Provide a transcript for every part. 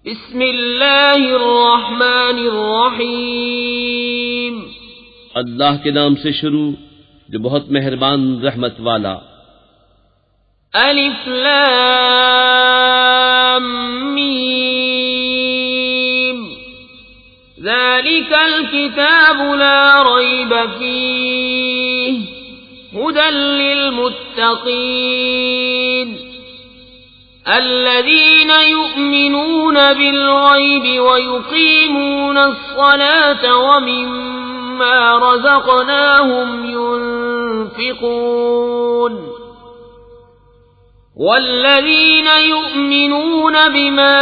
بسم اللہ الرحمن الرحیم، اللہ کے نام سے شروع جو بہت مہربان رحمت والا۔ الف لام میم، ذالک الکتاب لا ریب فیہ ھدی للمتقین الذين يؤمنون بالغيب ويقيمون الصلاة ومما رزقناهم ينفقون والذين يؤمنون بما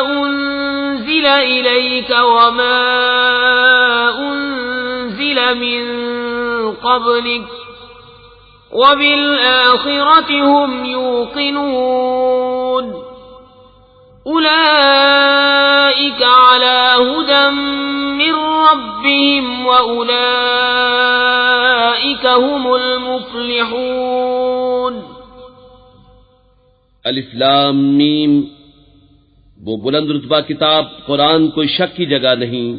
أنزل إليك وما أنزل من قبلك وبالآخرة هم يوقنون أولئك على هدى من ربهم وأولئك هم المفلحون۔ الف لام میم، وہ بلند رتبہ کتاب قرآن کوئی شک کی جگہ نہیں،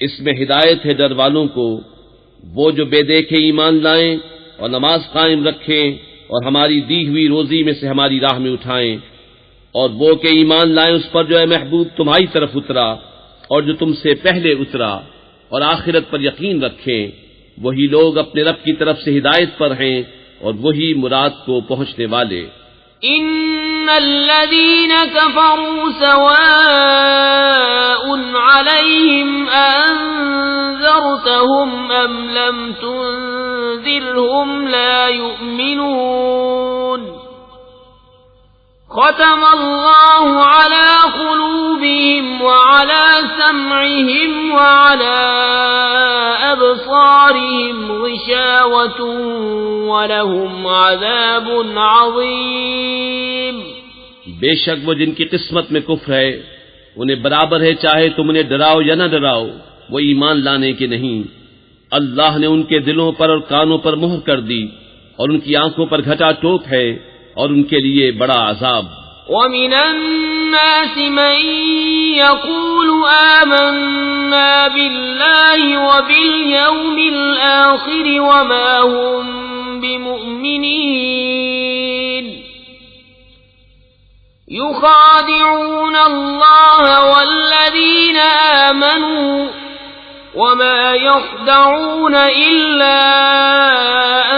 اس میں ہدایت ہے ڈر والوں کو، وہ جو بے دیکھے ایمان لائیں اور نماز قائم رکھیں اور ہماری دی ہوئی روزی میں سے ہماری راہ میں اٹھائیں، اور وہ کہ ایمان لائیں اس پر جو اے محبوب تمہاری طرف اترا اور جو تم سے پہلے اترا، اور آخرت پر یقین رکھیں، وہی لوگ اپنے رب کی طرف سے ہدایت پر ہیں اور وہی مراد کو پہنچنے والے۔ ان الذين كفروا سواء عليهم انذرتهم ام لم تنذرهم لا يؤمنون ختم الله على قلوبهم وعلى سمعهم وعلى أبصارهم غشاوة ولهم عذاب عظيم۔ بے شک وہ جن کی قسمت میں کفر ہے انہیں برابر ہے چاہے تم انہیں ڈراؤ یا نہ ڈراؤ، وہ ایمان لانے کے نہیں۔ اللہ نے ان کے دلوں پر اور کانوں پر مہر کر دی اور ان کی آنکھوں پر گھٹا ٹوک ہے اور ان کے لیے بڑا عذاب۔ وَمِنَ النَّاسِ مَن يَقُولُ آمَنَّا بِاللَّهِ وَبِالْيَوْمِ الْآخِرِ وَمَا هُمْ بِمُؤْمِنِينَ يُخَادِعُونَ اللَّهَ وَالَّذِينَ آمَنُوا وَمَا يَخْدَعُونَ إِلَّا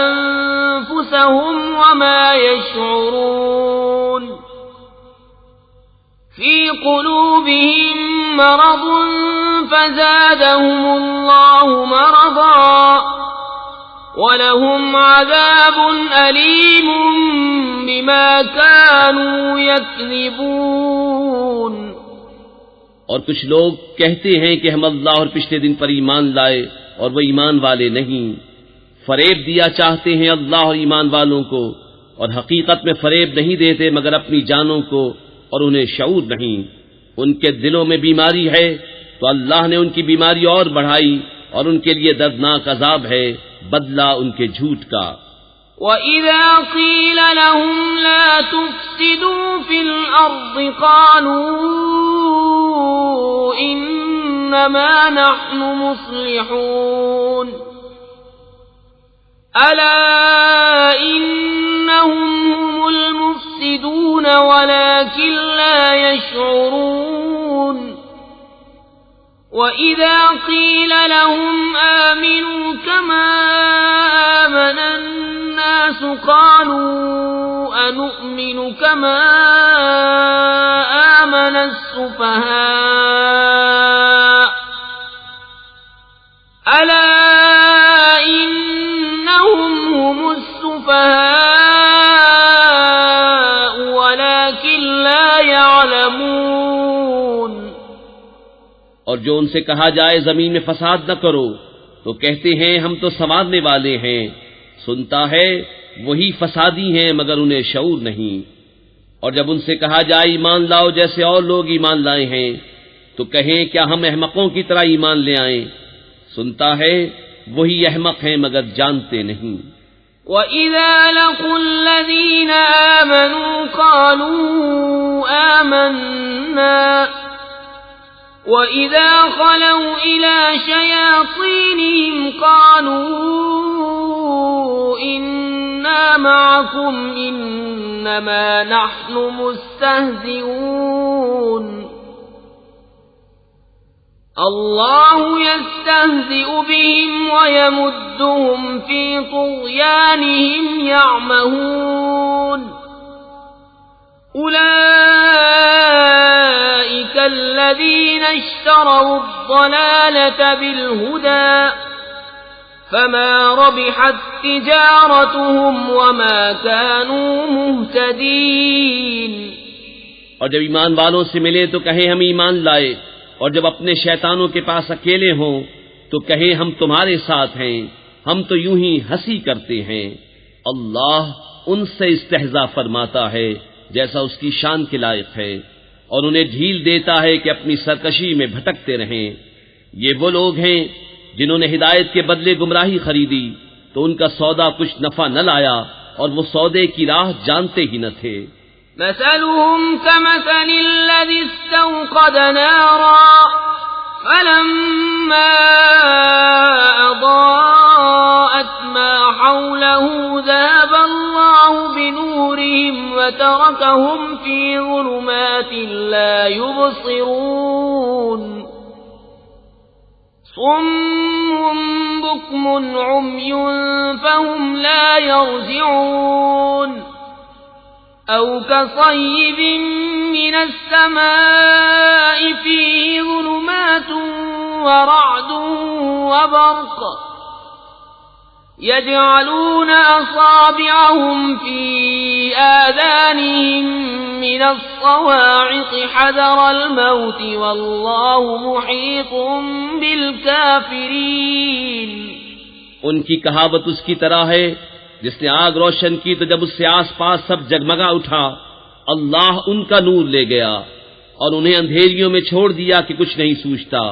أَنفُسَهُمْ وَمَا يَشْعُرُونَ فِي قُلُوبِهِم مَّرَضٌ فَزَادَهُمُ اللَّهُ مَرَضًا وَلَهُمْ عَذَابٌ أَلِيمٌ بِمَا كَانُوا يَكْذِبُونَ۔ اور کچھ لوگ کہتے ہیں کہ ہم اللہ اور پچھلے دن پر ایمان لائے اور وہ ایمان والے نہیں، فریب دیا چاہتے ہیں اللہ اور ایمان والوں کو، اور حقیقت میں فریب نہیں دیتے مگر اپنی جانوں کو، اور انہیں شعور نہیں۔ ان کے دلوں میں بیماری ہے تو اللہ نے ان کی بیماری اور بڑھائی، اور ان کے لیے دردناک عذاب ہے بدلہ ان کے جھوٹ کا۔ وَإِذَا قِيلَ لَهُمْ لَا تُفْسِدُوا فِي الْأَرْضِ قَالُوا إِنَّمَا نَحْنُ مُصْلِحُونَ أَلَا إِنَّهُمْ هُمُ الْمُفْسِدُونَ وَلَكِنْ لَا يَشْعُرُونَ وَإِذَا قِيلَ لَهُمْ آمِنُوا كَمَا آمَنَ النَّاسُ قَالُوا أَنُؤْمِنُ كَمَا آمَنَ السُّفَهَاءُ أَلَا إِنَّهُمْ هُمُ السُّفَهَاءُ وَلَكِنْ لَا يَعْلَمُونَ۔ اور جو ان سے کہا جائے زمین میں فساد نہ کرو تو کہتے ہیں ہم تو سنوارنے والے ہیں، سنتا ہے وہی فسادی ہیں مگر انہیں شعور نہیں۔ اور جب ان سے کہا جائے ایمان لاؤ جیسے اور لوگ ایمان لائے ہیں تو کہیں کیا ہم احمقوں کی طرح ایمان لے آئیں، سنتا ہے وہی احمق ہیں مگر جانتے نہیں۔ وَإِذَا لَقُوا الَّذِينَ آمَنُوا قَالُوا آمَنَّا وَإِذَا خَلَوْا إِلَى شَيَاطِينِهِمْ قَالُوا إِنَّا مَعَكُمْ إِنَّمَا نَحْنُ مُسْتَهْزِئُونَ اللَّهُ يَسْتَهْزِئُ بِهِمْ وَيَمُدُّهُمْ فِي طُغْيَانِهِمْ يَعْمَهُونَ أُولَئِكَ الَّذِينَ اشْتَرَوُا الضَّلَالَةَ بِالْهُدَى فَمَا رَبِحَتْ تِجَارَتُهُمْ وَمَا كَانُوا مُهْتَدِينَ۔ اور جب ایمان والوں سے ملے تو کہیں ہم ایمان لائے، اور جب اپنے شیطانوں کے پاس اکیلے ہوں تو کہیں ہم تمہارے ساتھ ہیں، ہم تو یوں ہی ہنسی کرتے ہیں۔ اللہ ان سے استہزاء فرماتا ہے جیسا اس کی شان کے لائق ہے، اور انہیں ڈھیل دیتا ہے کہ اپنی سرکشی میں بھٹکتے رہیں۔ یہ وہ لوگ ہیں جنہوں نے ہدایت کے بدلے گمراہی خریدی تو ان کا سودا کچھ نفع نہ لایا، اور وہ سودے کی راہ جانتے ہی نہ تھے۔ مثلهم كمثل الذي استوقد نارا فلما أضاءت ما حوله ذهب الله بنورهم وتركهم في ظلمات لا يبصرون صم بكم عمي فهم لا يرجعون أو كصيب من السماء فيه ظلمات ورعد وبرق يجعلون أصابعهم في آذانهم من الصواعق حذر الموت والله محيط بالكافرين۔ ان کی کہاوت اس کی طرح ہے جس نے آگ روشن کی تو جب اس سے آس پاس سب جگمگا اٹھا، اللہ ان کا نور لے گیا اور انہیں اندھیریوں میں چھوڑ دیا کہ کچھ نہیں سوچتا۔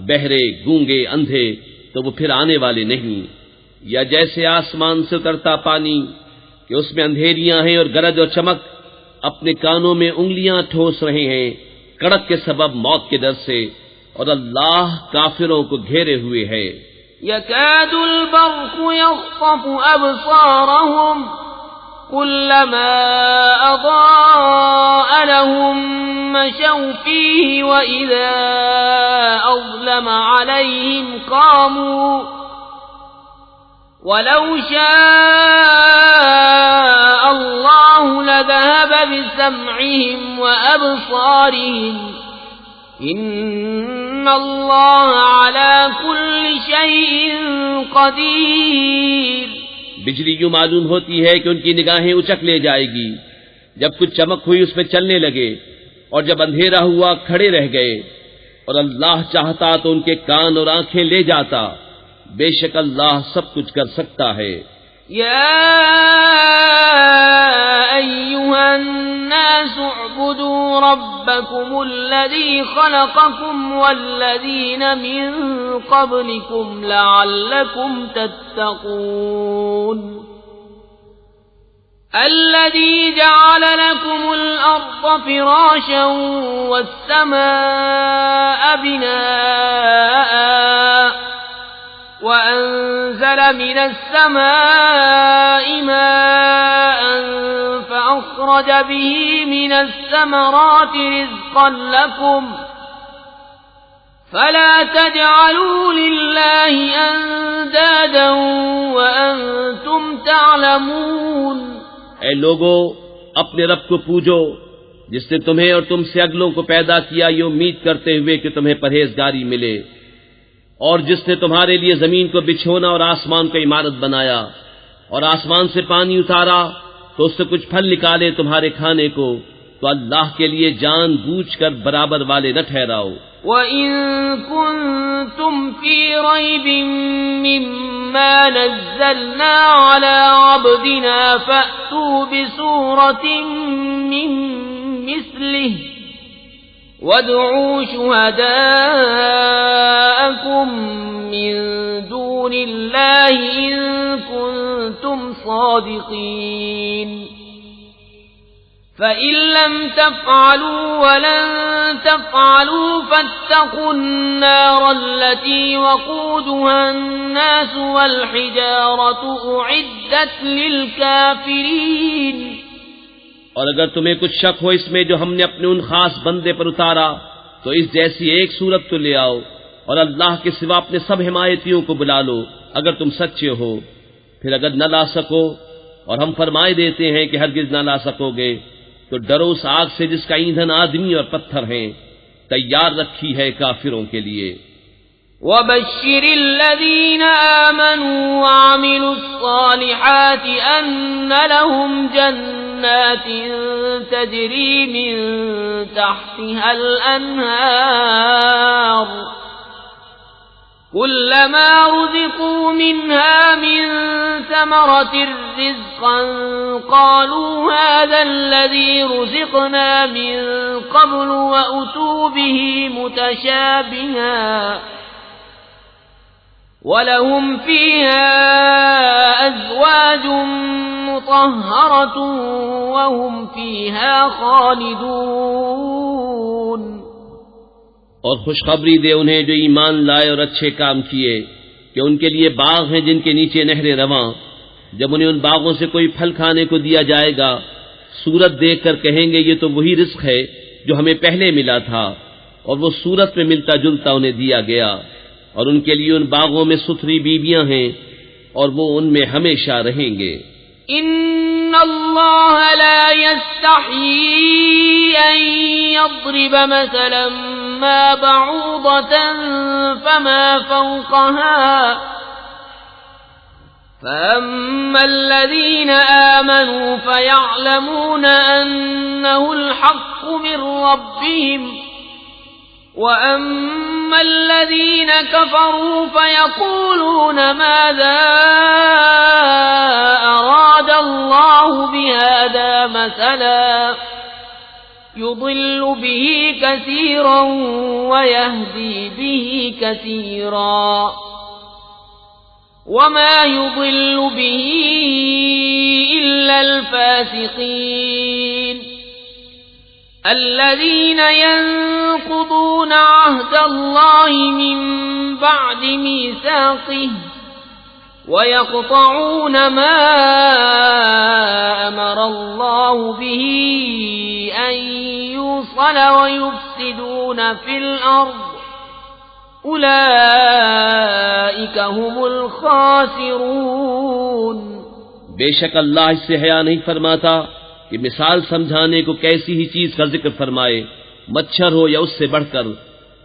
بہرے، گونگے، اندھے تو وہ پھر آنے والے نہیں۔ یا جیسے آسمان سے اترتا پانی کہ اس میں اندھیریاں ہیں اور گرج اور چمک، اپنے کانوں میں انگلیاں ٹھوس رہے ہیں کڑک کے سبب موت کے ڈر سے، اور اللہ کافروں کو گھیرے ہوئے ہے۔ يكاد البرق يخطف أبصارهم كلما أضاء لهم مشوا فيه وإذا أظلم عليهم قاموا ولو شاء الله لذهب بسمعهم وأبصارهم ان اللہ علی کل شیء قدیر۔ بجلی یوں معلوم ہوتی ہے کہ ان کی نگاہیں اچک لے جائے گی، جب کچھ چمک ہوئی اس میں چلنے لگے، اور جب اندھیرا ہوا کھڑے رہ گئے، اور اللہ چاہتا تو ان کے کان اور آنکھیں لے جاتا۔ بے شک اللہ سب کچھ کر سکتا ہے۔ یا ایھا الناس اعبدوا ربکم الذی خلقکم والذین من قبلکم لعلکم تتقون الذی جعل لکم الارض فراشا والسماء بناء وأنزل من السماء ماء فأخرج به من الثمرات رزقا لكم فلا تجعلوا لله أندادا وأنتم تعلمون۔ اے لوگو، اپنے رب کو پوجو جس نے تمہیں اور تم سے اگلوں کو پیدا کیا یہ امید کرتے ہوئے کہ تمہیں پرہیزگاری ملے، اور جس نے تمہارے لیے زمین کو بچھونا اور آسمان کو عمارت بنایا، اور آسمان سے پانی اتارا تو اس سے کچھ پھل نکالے تمہارے کھانے کو، تو اللہ کے لیے جان بوجھ کر برابر والے نہ ٹھہراؤ۔ وَإِن كُنتُمْ فِي رَيْبٍ مِّمَّا نَزَّلْنَا عَلَىٰ عَبْدِنَا فَأْتُوا بِسُورَةٍ مِّن مِّثْلِهِ وَادْعُوا شُهَدَاءَكُم مِّن دُونِ اللَّهِ إِن كُنتُمْ صَادِقِينَ فَإِن لَّمْ تَفْعَلُوا وَلَن تفعلوا فاتقوا النار التي وقودها الناس والحجارة أعدت للكافرين۔ اور اگر تمہیں کچھ شک ہو اس میں جو ہم نے اپنے ان خاص بندے پر اتارا تو اس جیسی ایک صورت تو لے آؤ، اور اللہ کے سوا اپنے سب حمایتیوں کو بلا لو اگر تم سچے ہو۔ پھر اگر نہ لا سکو، اور ہم فرمائے دیتے ہیں کہ ہرگز نہ لا سکو گے، تو ڈرو اس آگ سے جس کا ایندھن آدمی اور پتھر ہیں، تیار رکھی ہے کافروں کے لیے۔ وَبَشِّرِ الَّذِينَ آمَنُوا وَعَمِلُوا الصَّالِحَاتِ أَنَّ لَهُمْ جَنَّاتٍ تَجْرِي مِن تَحْتِهَا الْأَنْهَارُ كُلَّمَا رُزِقُوا مِنْهَا مِن ثَمَرَةٍ رِّزْقًا قَالُوا هَذَا الَّذِي رُزِقْنَا مِن قَبْلُ وَأُتُوا بِهِ مُتَشَابِهًا وَلَهُمْ فِيهَا أَزْوَاجٌ مُطَهَّرَةٌ وَهُمْ فِيهَا خَالِدُونَ۔ اور خوشخبری دے انہیں جو ایمان لائے اور اچھے کام کیے کہ ان کے لیے باغ ہیں جن کے نیچے نہریں رواں، جب انہیں ان باغوں سے کوئی پھل کھانے کو دیا جائے گا صورت دیکھ کر کہیں گے یہ تو وہی رزق ہے جو ہمیں پہلے ملا تھا، اور وہ صورت میں ملتا جلتا انہیں دیا گیا، اور ان کے لیے ان باغوں میں ستھری بیویاں ہیں اور وہ ان میں ہمیشہ رہیں گے۔ ان اللہ لا يستحيي ان يضرب مثلا ما بعوضة فما فوقها فأما الذين آمنوا فيعلمون أنه الحق من ربهم وَأَمَّا الَّذِينَ كَفَرُوا فَيَقُولُونَ مَاذَا أَرَادَ اللَّهُ بِهَذَا مَثَلًا يُضِلُّ بِهِ كَثِيرًا وَيَهْدِي بِهِ كَثِيرًا وَمَا يُضِلُّ بِهِ إِلَّا الْفَاسِقِينَ الذين ينقضون عهد الله من بعد ميثاقه ويقطعون ما أمر الله به أن يوصل ويفسدون في الأرض أولئك هم الخاسرون۔ بے شک اللہ اس سے حیا نہیں فرماتا کہ مثال سمجھانے کو کیسی ہی چیز کا ذکر فرمائے، مچھر ہو یا اس سے بڑھ کر،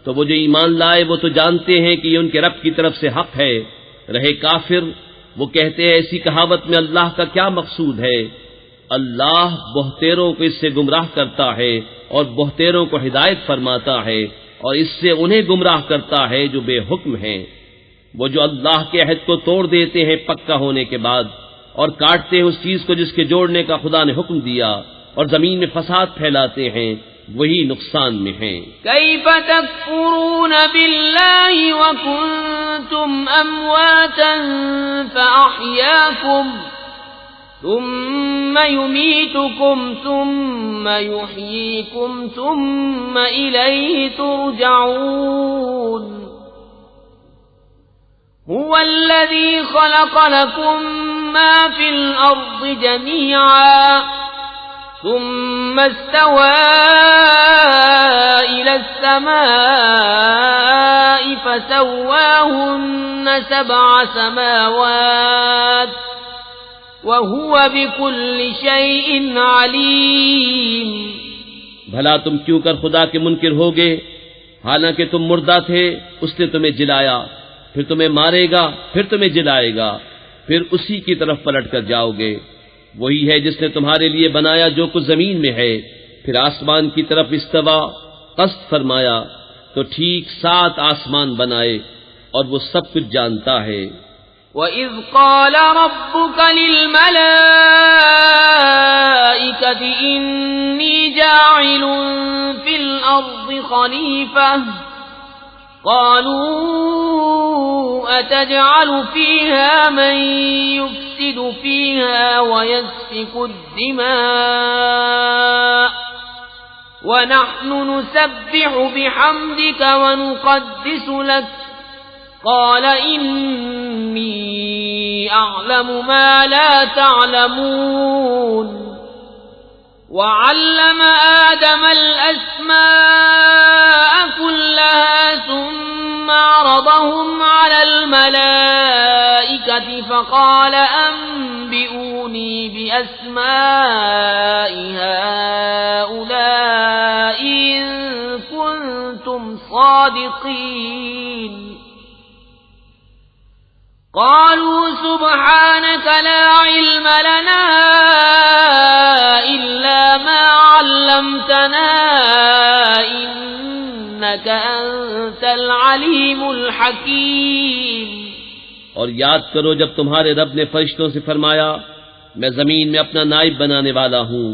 تو وہ جو ایمان لائے وہ تو جانتے ہیں کہ یہ ان کے رب کی طرف سے حق ہے، رہے کافر وہ کہتے ہیں ایسی کہاوت میں اللہ کا کیا مقصود ہے۔ اللہ بہتیروں کو اس سے گمراہ کرتا ہے اور بہتیروں کو ہدایت فرماتا ہے، اور اس سے انہیں گمراہ کرتا ہے جو بے حکم ہیں۔ وہ جو اللہ کے عہد کو توڑ دیتے ہیں پکا ہونے کے بعد، اور کاٹتے ہیں اس چیز کو جس کے جوڑنے کا خدا نے حکم دیا، اور زمین میں فساد پھیلاتے ہیں، وہی نقصان میں ہیں۔ کیف تکفرون باللہ وکنتم امواتا فاحیاکم ثم یمیتکم ثم یحییکم ثم الیہ ترجعون۔ هو الذي خلق لكم ما في الأرض جميعا ثم استوى إلى السماء فسواهن 7 سماوات وهو بكل شيء عليم۔ بھلا تم کیوں کر خدا کے منکر ہوگے، حالانکہ تم مردہ تھے، اس نے تمہیں جلایا، پھر تمہیں مارے گا، پھر تمہیں جلائے گا، پھر اسی کی طرف پلٹ کر جاؤ گے۔ وہی ہے جس نے تمہارے لیے بنایا جو کچھ زمین میں ہے، پھر آسمان کی طرف استوا قصد فرمایا تو ٹھیک 7 آسمان بنائے، اور وہ سب کچھ جانتا ہے۔ وَإِذْ قَالَ رَبُّكَ لِلْمَلَائِكَةِ إِنِّي جَاعِلٌ فِي الْأَرْضِ خَلِيفَةً قالوا أتجعل فيها من يفسد فيها ويسفك الدماء ونحن نسبح بحمدك ونقدس لك قال إني أعلم ما لا تعلمون وعلم آدم الأسماء كلها ثم عرضهم على الملائكة فقال أنبئوني بأسماء هؤلاء إن كنتم صادقين قالوا سبحانك لا علم لنا إلا ما علمتنا إنك أنت العليم الحكيم. اور یاد کرو جب تمہارے رب نے فرشتوں سے فرمایا میں زمین میں اپنا نائب بنانے والا ہوں.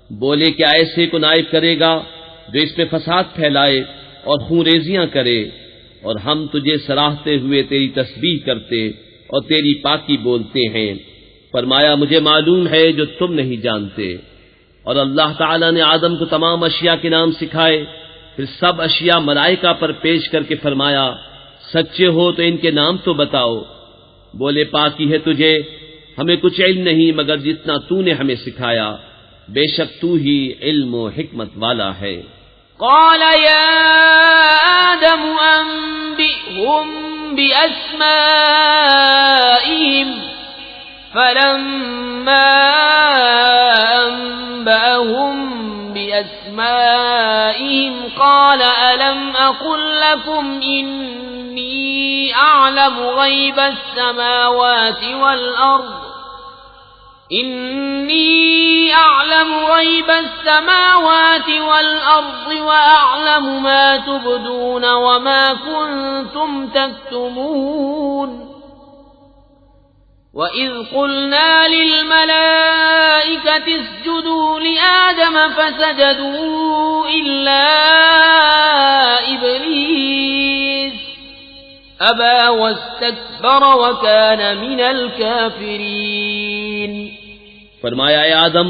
بولے کیا ایسے کو نائب کرے گا جو اس میں فساد پھیلائے اور خونریزیاں کرے؟ اور ہم تجھے سراہتے ہوئے تیری تسبیح کرتے اور تیری پاکی بولتے ہیں. فرمایا مجھے معلوم ہے جو تم نہیں جانتے. اور اللہ تعالیٰ نے آدم کو تمام اشیاء کے نام سکھائے. پھر سب اشیاء ملائکہ پر پیش کر کے فرمایا سچے ہو تو ان کے نام تو بتاؤ. بولے پاکی ہے تجھے، ہمیں کچھ علم نہیں مگر جتنا تو نے ہمیں سکھایا، بے شک تو ہی علم و حکمت والا ہے. قال يا آدم أنبئهم بأسمائهم فلما أنبأهم بأسمائهم قال ألم أقل لكم إني أعلم غيب السماوات والأرض وأعلم ما تبدون وما كنتم تكتمون وإذ قلنا للملائكة اسجدوا لآدم فسجدوا إلا إبليس أبى واستكبر وكان من الكافرين. فرمایا اے آدم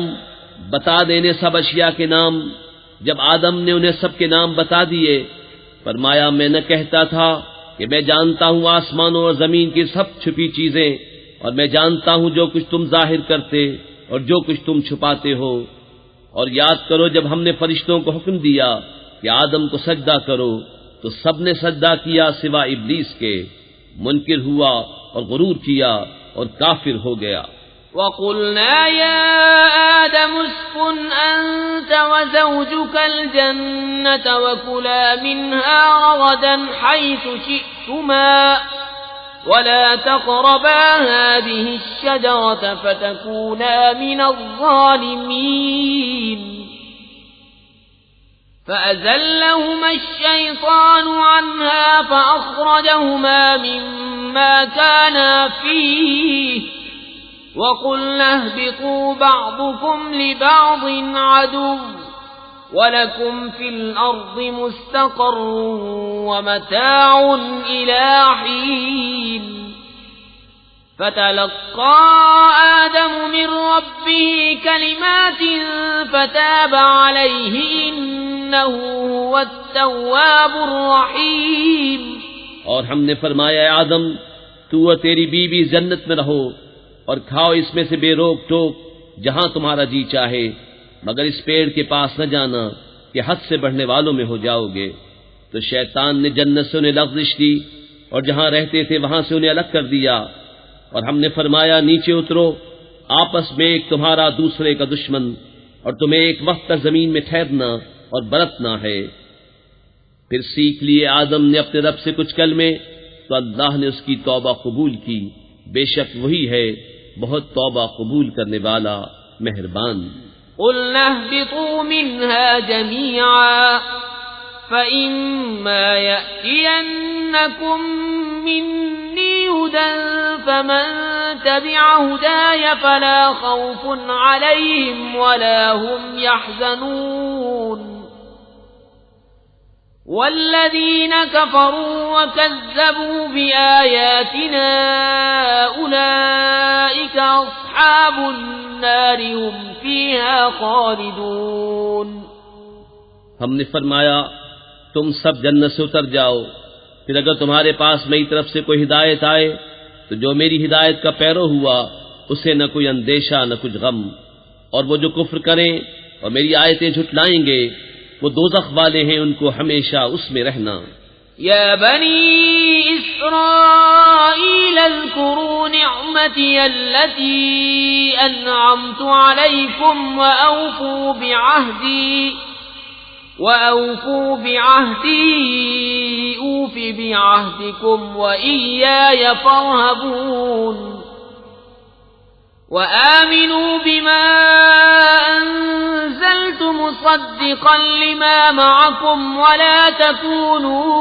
بتا دینے سب اشیاء کے نام. جب آدم نے انہیں سب کے نام بتا دیے فرمایا میں نہ کہتا تھا کہ میں جانتا ہوں آسمانوں اور زمین کی سب چھپی چیزیں، اور میں جانتا ہوں جو کچھ تم ظاہر کرتے اور جو کچھ تم چھپاتے ہو. اور یاد کرو جب ہم نے فرشتوں کو حکم دیا کہ آدم کو سجدہ کرو تو سب نے سجدہ کیا سوائے ابلیس کے. منکر ہوا اور غرور کیا اور کافر ہو گیا. وَقُلْنَا يَا آدَمُ اسْكُنْ أَنْتَ وَزَوْجُكَ الْجَنَّةَ وَكُلَا مِنْهَا رَغَدًا حَيْثُ شِئْتُمَا وَلَا تَقْرَبَا هَٰذِهِ الشَّجَرَةَ فَتَكُونَا مِنَ الظَّالِمِينَ فَأَزَلَّهُمَا الشَّيْطَانُ عَنْهَا فَأَخْرَجَهُمَا مِمَّا كَانَا فِيهِ وَقُلْنَا اهْبِطُوا بَعْضُكُمْ لِبَعْضٍ عَدُوٌّ وَلَكُمْ فِي الْأَرْضِ مُسْتَقَرٌّ وَمَتَاعٌ إِلَىٰ حِينٍ. فَتَلَقَّىٰ آدَمُ مِن رَّبِّهِ كَلِمَاتٍ فَتَابَ عَلَيْهِ إِنَّهُ هُوَ التَّوَّابُ الرَّحِيمُ. اور ہم نے فرمایا اے آدم تو اور تیری بیوی جنت میں رہو اور کھاؤ اس میں سے بے روک ٹوک جہاں تمہارا جی چاہے، مگر اس پیڑ کے پاس نہ جانا کہ حد سے بڑھنے والوں میں ہو جاؤ گے. تو شیطان نے جنت سے انہیں لغزش دی اور جہاں رہتے تھے وہاں سے انہیں الگ کر دیا. اور ہم نے فرمایا نیچے اترو، آپس میں ایک تمہارا دوسرے کا دشمن، اور تمہیں ایک وقت تک زمین میں ٹھہرنا اور برتنا ہے. پھر سیکھ لیے آدم نے اپنے رب سے کچھ کلمے تو اللہ نے اس کی توبہ قبول کی. بے شک وہی ہے بہت توبہ قبول کرنے والا مہربان. قُلْنَا اهْبِطُوا مِنْهَا جَمِيعًا فَإِمَّا يَأْتِيَنَّكُم مِّنِّي هُدًى فَمَن تَبِعَ هُدَايَ فَلَا خَوْفٌ عَلَيْهِمْ وَلَا هُمْ يَحْزَنُونَ وَالَّذِينَ كَفَرُوا وَكَذَّبُوا بِآيَاتِنَا أُولَئِكَ أَصْحَابُ النَّارِ هُمْ فِيهَا خَالِدُونَ. ہم نے فرمایا تم سب جنت سے اتر جاؤ، پھر اگر تمہارے پاس میری طرف سے کوئی ہدایت آئے تو جو میری ہدایت کا پیرو ہوا اسے نہ کوئی اندیشہ نہ کچھ غم، اور وہ جو کفر کریں اور میری آیتیں جھٹلائیں گے وہ دوزخ والے ہیں، ان کو ہمیشہ اس میں رہنا۔ يا بني إسرائيل اذكروا نعمتي التي أنعمت عليكم وأوفوا بعهدي أوف بعهدكم وإياي فارهبون وآمنوا بما أنزلت مصدقا لما معكم ولا تكونوا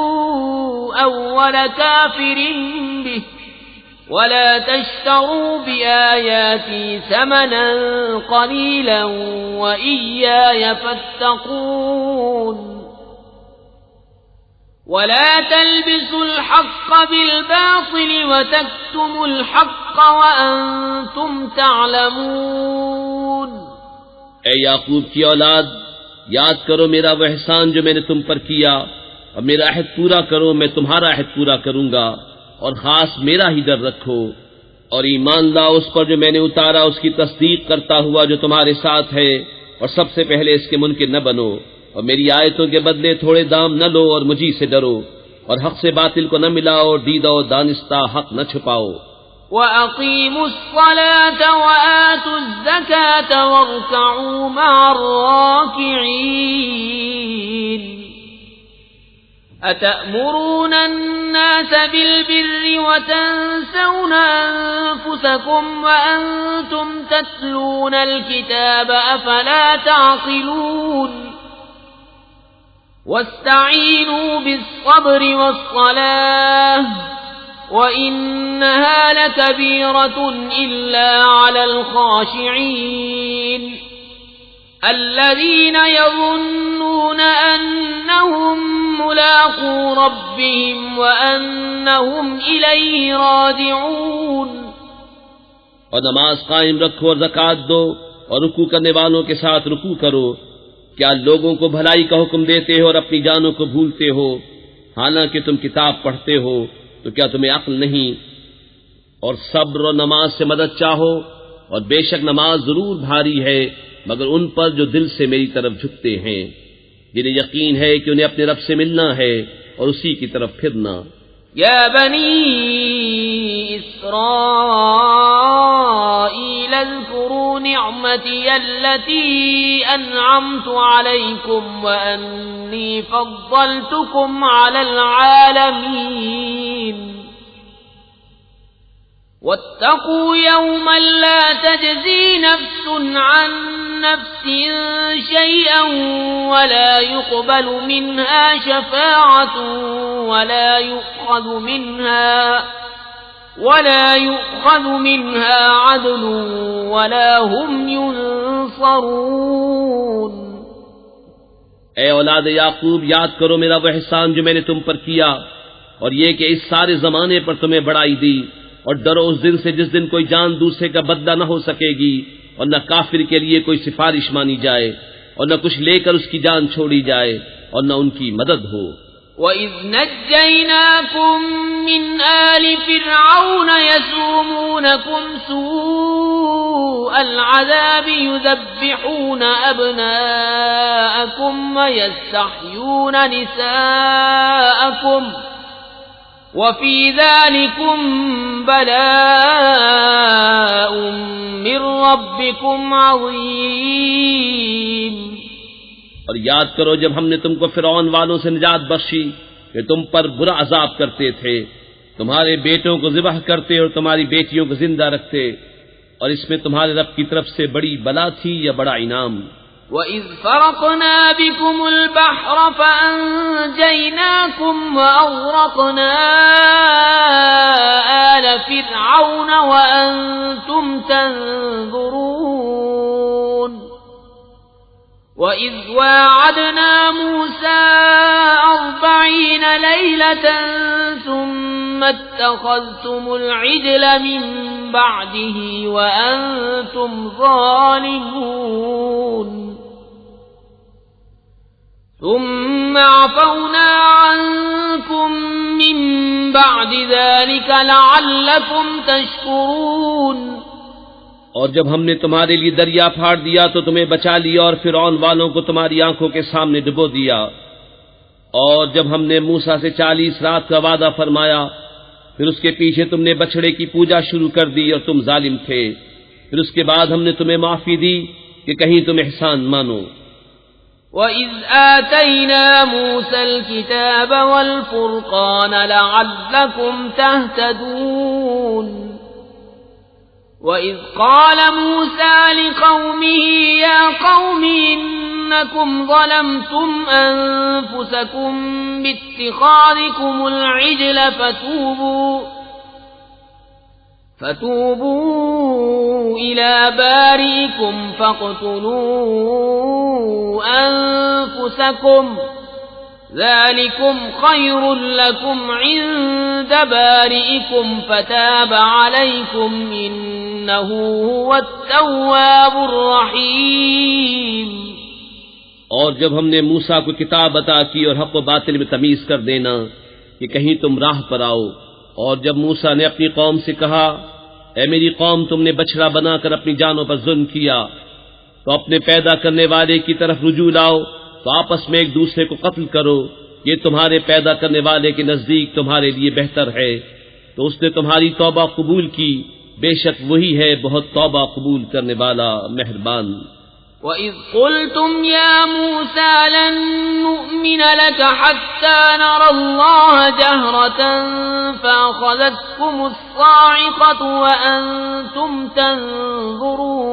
أول كافر به ولا تشتروا بآياتي ثمنا قليلا وإياي فاتقون ولا تلبسوا الحق بالباطل وتكتموا الحق وأنتم تعلمون۔ اے یعقوب کی اولاد، یاد کرو میرا وہ احسان جو میں نے تم پر کیا، اور میرا عہد پورا کرو، میں تمہارا عہد پورا کروں گا، اور خاص میرا ہی ڈر رکھو، اور ایمان لاؤ اس پر جو میں نے اتارا، اس کی تصدیق کرتا ہوا جو تمہارے ساتھ ہے، اور سب سے پہلے اس کے منکر نہ بنو، اور میری آیتوں کے بدلے تھوڑے دام نہ لو، اور مجھی سے ڈرو، اور حق سے باطل کو نہ ملاؤ، دیدہ و دانستہ حق نہ چھپاؤ۔ وَأَقِيمُوا الصَّلَاةَ وَآتُوا الزَّكَاةَ وَارْكَعُوا مَعَ الرَّاكِعِينَ۔ أَتَأْمُرُونَ النَّاسَ بِالْبِرِّ وَتَنْسَوْنَ أَنفُسَكُمْ وَأَنْتُمْ تَتْلُونَ الْكِتَابَ أَفَلَا تَعْقِلُونَ وَاسْتَعِينُوا بِالصَّبْرِ وَالصَّلَاةِ وَإِنَّهَا لَكَبِيرَةٌ إِلَّا عَلَى الْخَاشِعِينَ الَّذِينَ يَظُنُّونَ أَنَّهُمْ مُلَاقُو رَبِّهِمْ وَأَنَّهُمْ إِلَيْهِ رَاجِعُونَ۔ اور نماز قائم رکھو اور زکوٰۃ دو اور رکوع کرنے والوں کے ساتھ رکوع کرو۔ کیا لوگوں کو بھلائی کا حکم دیتے ہو اور اپنی جانوں کو بھولتے ہو؟ حالانکہ تم کتاب پڑھتے ہو تو کیا تمہیں عقل نہیں؟ اور صبر و نماز سے مدد چاہو، اور بے شک نماز ضرور بھاری ہے مگر ان پر جو دل سے میری طرف جھکتے ہیں، جنہیں یقین ہے کہ انہیں اپنے رب سے ملنا ہے اور اسی کی طرف پھرنا۔ یا بنی اسرائیل اذکروا نعمتی التي انعمت علیکم وانی فضلتکم علی العالمین واتقوا يوما لا تجزي نفس عن نفس شيئا ولا يقبل منها شفاعة ولا يؤخذ منها عدل ولا هم ينصرون۔ اے اولاد یعقوب، یاد کرو میرا وہ احسان جو میں نے تم پر کیا، اور یہ کہ اس سارے زمانے پر تمہیں بڑائی دی، اور ڈرو اس دن سے جس دن کوئی جان دوسرے کا بدلہ نہ ہو سکے گی، اور نہ کافر کے لیے کوئی سفارش مانی جائے، اور نہ کچھ لے کر اس کی جان چھوڑی جائے، اور نہ ان کی مدد ہو۔ وَإِذْ نَجَّيْنَاكُمْ مِنْ آلِ فِرْعَوْنَ يَسُومُونَكُمْ سُوءَ الْعَذَابِ يُذَبِّحُونَ أَبْنَاءَكُمْ وَيَسْتَحْيُونَ نِسَاءَكُمْ وَفِي ذَلِكُمْ بَلَاءٌ مِّن رَّبِّكُمْ عَظِيمٌ۔ اور یاد کرو جب ہم نے تم کو فرعون والوں سے نجات بخشی کہ تم پر برا عذاب کرتے تھے، تمہارے بیٹوں کو ذبح کرتے اور تمہاری بیٹیوں کو زندہ رکھتے، اور اس میں تمہارے رب کی طرف سے بڑی بلا تھی یا بڑا انعام۔ وَإِذْ فَرَقْنَا بِكُمُ الْبَحْرَ فَأَنْجَيْنَاكُمْ وَأَغْرَقْنَا آلَ فِرْعَوْنَ وَأَنْتُمْ تَنْظُرُونَ وَإِذْ وَاعَدْنَا مُوسَى 40 لَيْلَةً ثُمَّ اتَّخَذْتُمُ الْعِجْلَ مِنْ بَعْدِهِ وَأَنْتُمْ ظَالِمُونَ ثم عفونا عنكم من بعد ذلك لعلكم تشكرون. اور جب ہم نے تمہارے لیے دریا پھاڑ دیا تو تمہیں بچا لیا اور فرعون والوں کو تمہاری آنکھوں کے سامنے ڈبو دیا. اور جب ہم نے موسیٰ سے 40 رات کا وعدہ فرمایا پھر اس کے پیچھے تم نے بچڑے کی پوجا شروع کر دی اور تم ظالم تھے، پھر اس کے بعد ہم نے تمہیں معافی دی کہ کہیں تم احسان مانو. وَإِذْ آتَيْنَا مُوسَى الْكِتَابَ وَالْفُرْقَانَ لَعَلَّكُمْ تَهْتَدُونَ. وَإِذْ قَالَ مُوسَى لِقَوْمِهِ يَا قَوْمِ إِنَّكُمْ ظَلَمْتُمْ أَنفُسَكُمْ بِاتِّخَاذِكُمُ الْعِجْلَ فتوبوا إلى بارئكم فاقتلوا أنفسكم ذلكم خير لكم عند بارئكم فتاب عليكم إنه هو التواب الرحيم. اور جب ہم نے موسیٰ کو کتاب عطا کی اور حق و باطل میں تمیز کر دینا کہ کہیں تم راہ پر آؤ، اور جب موسیٰ نے اپنی قوم سے کہا اے میری قوم تم نے بچڑا بنا کر اپنی جانوں پر ظلم کیا تو اپنے پیدا کرنے والے کی طرف رجوع لاؤ تو آپس میں ایک دوسرے کو قتل کرو، یہ تمہارے پیدا کرنے والے کے نزدیک تمہارے لیے بہتر ہے، تو اس نے تمہاری توبہ قبول کی، بے شک وہی ہے بہت توبہ قبول کرنے والا مہربان. وَإِذْ قُلْتُمْ يَا مُوسَى لَن نُّؤْمِنَ لَكَ حَتَّى نَرَى اللَّهَ جَهْرَةً فَأَخَذَتْكُمُ الصَّاعِقَةُ وَأَنتُمْ تَنظُرُونَ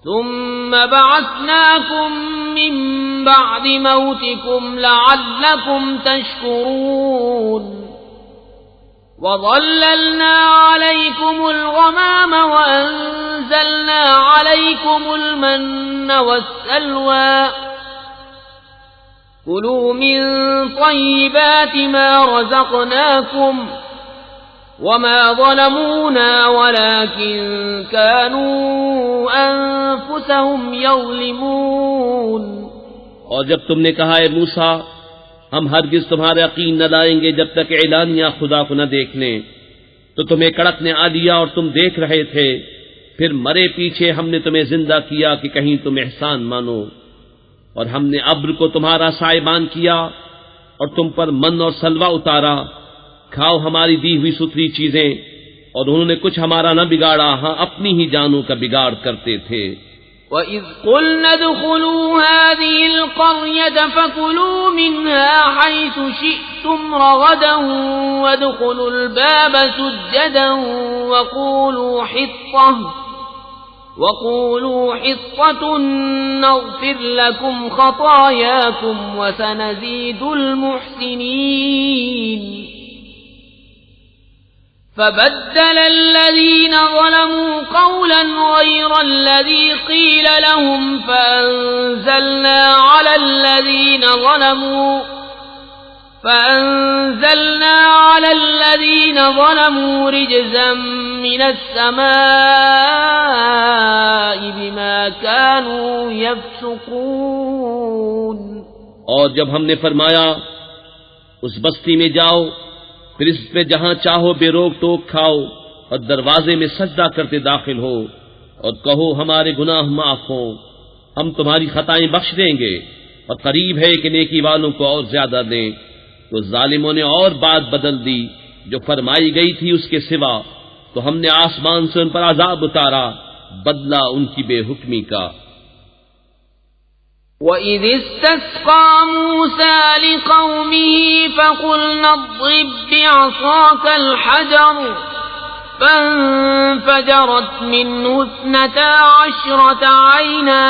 ثُمَّ بَعَثْنَاكُم مِّن بَعْدِ مَوْتِكُمْ لَعَلَّكُمْ تَشْكُرُونَ. وَظَلَّلْنَا عَلَيْكُمُ الْغَمَامَ وَأَنزَلْنَا عَلَيْكُمُ الْمَنَّ وَالسَّلْوَىٰ كُلُوا مِن طَيِّبَاتِ مَا رَزَقْنَاكُمْ وَمَا ظَلَمُونَا وَلَٰكِن كَانُوا أَنفُسَهُمْ يَظْلِمُونَ. اور جب تم نے کہا اے موسیٰ ہم ہرگز تمہارا یقین نہ لائیں گے جب تک اعلانیہ خدا کو نہ دیکھ لیں، تو تمہیں کڑک نے آ لیا اور تم دیکھ رہے تھے، پھر مرے پیچھے ہم نے تمہیں زندہ کیا کہ کہیں تم احسان مانو، اور ہم نے ابر کو تمہارا سائبان کیا اور تم پر من اور سلوہ اتارا، کھاؤ ہماری دی ہوئی ستھری چیزیں، اور انہوں نے کچھ ہمارا نہ بگاڑا، ہاں اپنی ہی جانوں کا بگاڑ کرتے تھے. وَإِذْ قُلْنَا ادْخُلُوا هَٰذِهِ الْقَرْيَةَ فَكُلُوا مِنْهَا حَيْثُ شِئْتُمْ رَغَدًا وَادْخُلُوا الْبَابَ سُجَّدًا وَقُولُوا حِطَّةٌ نَّغْفِرْ لَكُمْ خَطَايَاكُمْ وَسَنَزِيدُ الْمُحْسِنِينَ. فبدل الذين ظلموا قولا غير الذي قيل لهم فأنزلنا على الذين ظلموا رجزا من السماء بما كانوا يفسقون. اور جب ہم نے فرمایا اس بستی میں جاؤ پھر اس پہ جہاں چاہو بے روک ٹوک کھاؤ اور دروازے میں سجدہ کرتے داخل ہو اور کہو ہمارے گناہ معاف ہوں، ہم تمہاری خطائیں بخش دیں گے اور قریب ہے کہ نیکی والوں کو اور زیادہ دیں، تو ظالموں نے اور بات بدل دی جو فرمائی گئی تھی اس کے سوا، تو ہم نے آسمان سے ان پر عذاب اتارا بدلہ ان کی بے حکمی کا. وَإِذِ اسْتَسْقَىٰ مُوسَىٰ لِقَوْمِهِ فَقُلْنَا اضْرِب بِّعَصَاكَ الْحَجَرَ فَانفَجَرَتْ مِنْهُ 12 عَيْنًا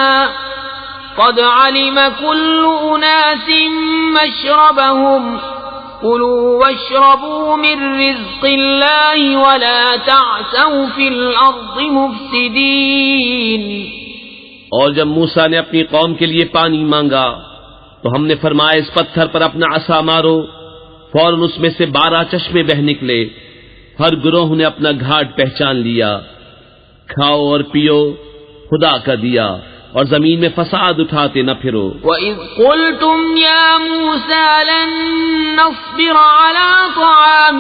قَدْ عَلِمَ كُلُّ أُنَاسٍ مَّشْرَبَهُمْ كُلُوا وَاشْرَبُوا مِن رِّزْقِ اللَّهِ وَلَا تَعْثَوْا فِي الْأَرْضِ مُفْسِدِينَ. اور جب موسیٰ نے اپنی قوم کے لیے پانی مانگا تو ہم نے فرمایا اس پتھر پر اپنا عصا مارو، فوراً اس میں سے 12 چشمے بہ نکلے، ہر گروہ نے اپنا گھاٹ پہچان لیا. کھاؤ اور پیو خدا کا دیا، اور زمین میں فساد اٹھاتے نہ پھرو۔ وَإِذْ قُلْتُمْ يَا مُوسَى لَن نَّصْبِرَ عَلَىٰ طَعَامٍ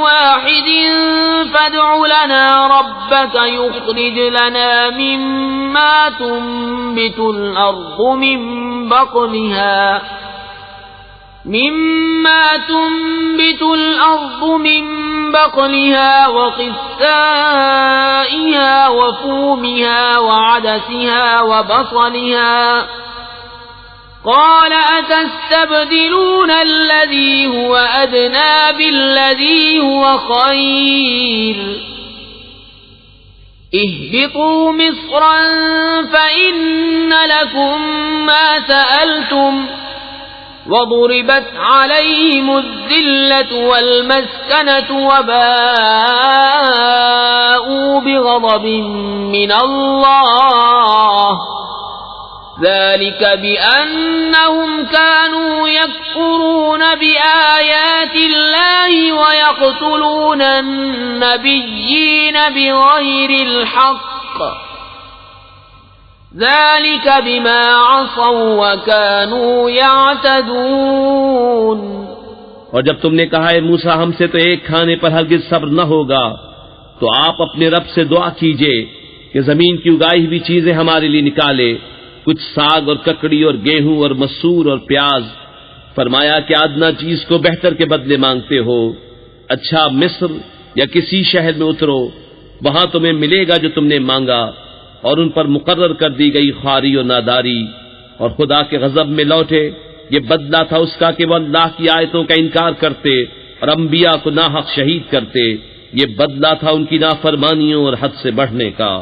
وَاحِدٍ فَادْعُ لَنَا رَبَّكَ يُخْرِجْ لَنَا مِمَّا تُنبِتُ الْأَرْضُ من بقلها وقثائها وفومها وعدسها وبصلها قال أتستبدلون الذي هو أدنى بالذي هو خير اهبطوا مصرا فإن لكم ما سألتم وضربت عليهم الذلة والمسكنة وباءوا بغضب من الله ذلك بأنهم كانوا يكفرون بآيات الله ويقتلون النبيين بغير الحق ذلك بما عصوا وكانوا يعتدون۔ اور جب تم نے کہا اے موسیٰ ہم سے تو ایک کھانے پر ہرگز صبر نہ ہوگا، تو آپ اپنے رب سے دعا کیجئے کہ زمین کی اگائی ہوئی چیزیں ہمارے لیے نکالے، کچھ ساگ اور ککڑی اور گیہوں اور مسور اور پیاز۔ فرمایا کہ ادنا چیز کو بہتر کے بدلے مانگتے ہو، اچھا مصر یا کسی شہر میں اترو، وہاں تمہیں ملے گا جو تم نے مانگا۔ اور ان پر مقرر کر دی گئی خواری اور ناداری، اور خدا کے غضب میں لوٹے۔ یہ بدلہ تھا اس کا کہ وہ اللہ کی آیتوں کا انکار کرتے اور انبیاء کو ناحق شہید کرتے۔ یہ بدلہ تھا ان کی نافرمانیوں اور حد سے بڑھنے کا۔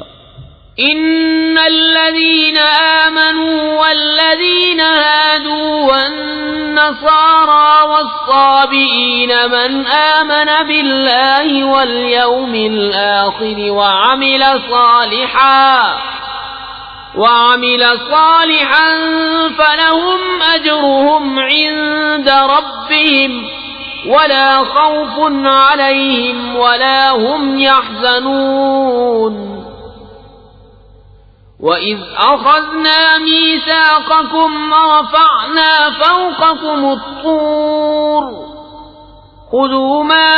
ان الذين آمنوا والذين هادوا والنصارى والصابئين من آمن بالله واليوم الآخر وعمل صالحا فلهم أجرهم عند ربهم ولا خوف عليهم ولا هم يحزنون۔ وَإِذْ أَخَذْنَا مِيثَاقَكُمْ وَرَفَعْنَا فَوْقَكُمُ الطُّورَ خُذُوا مَا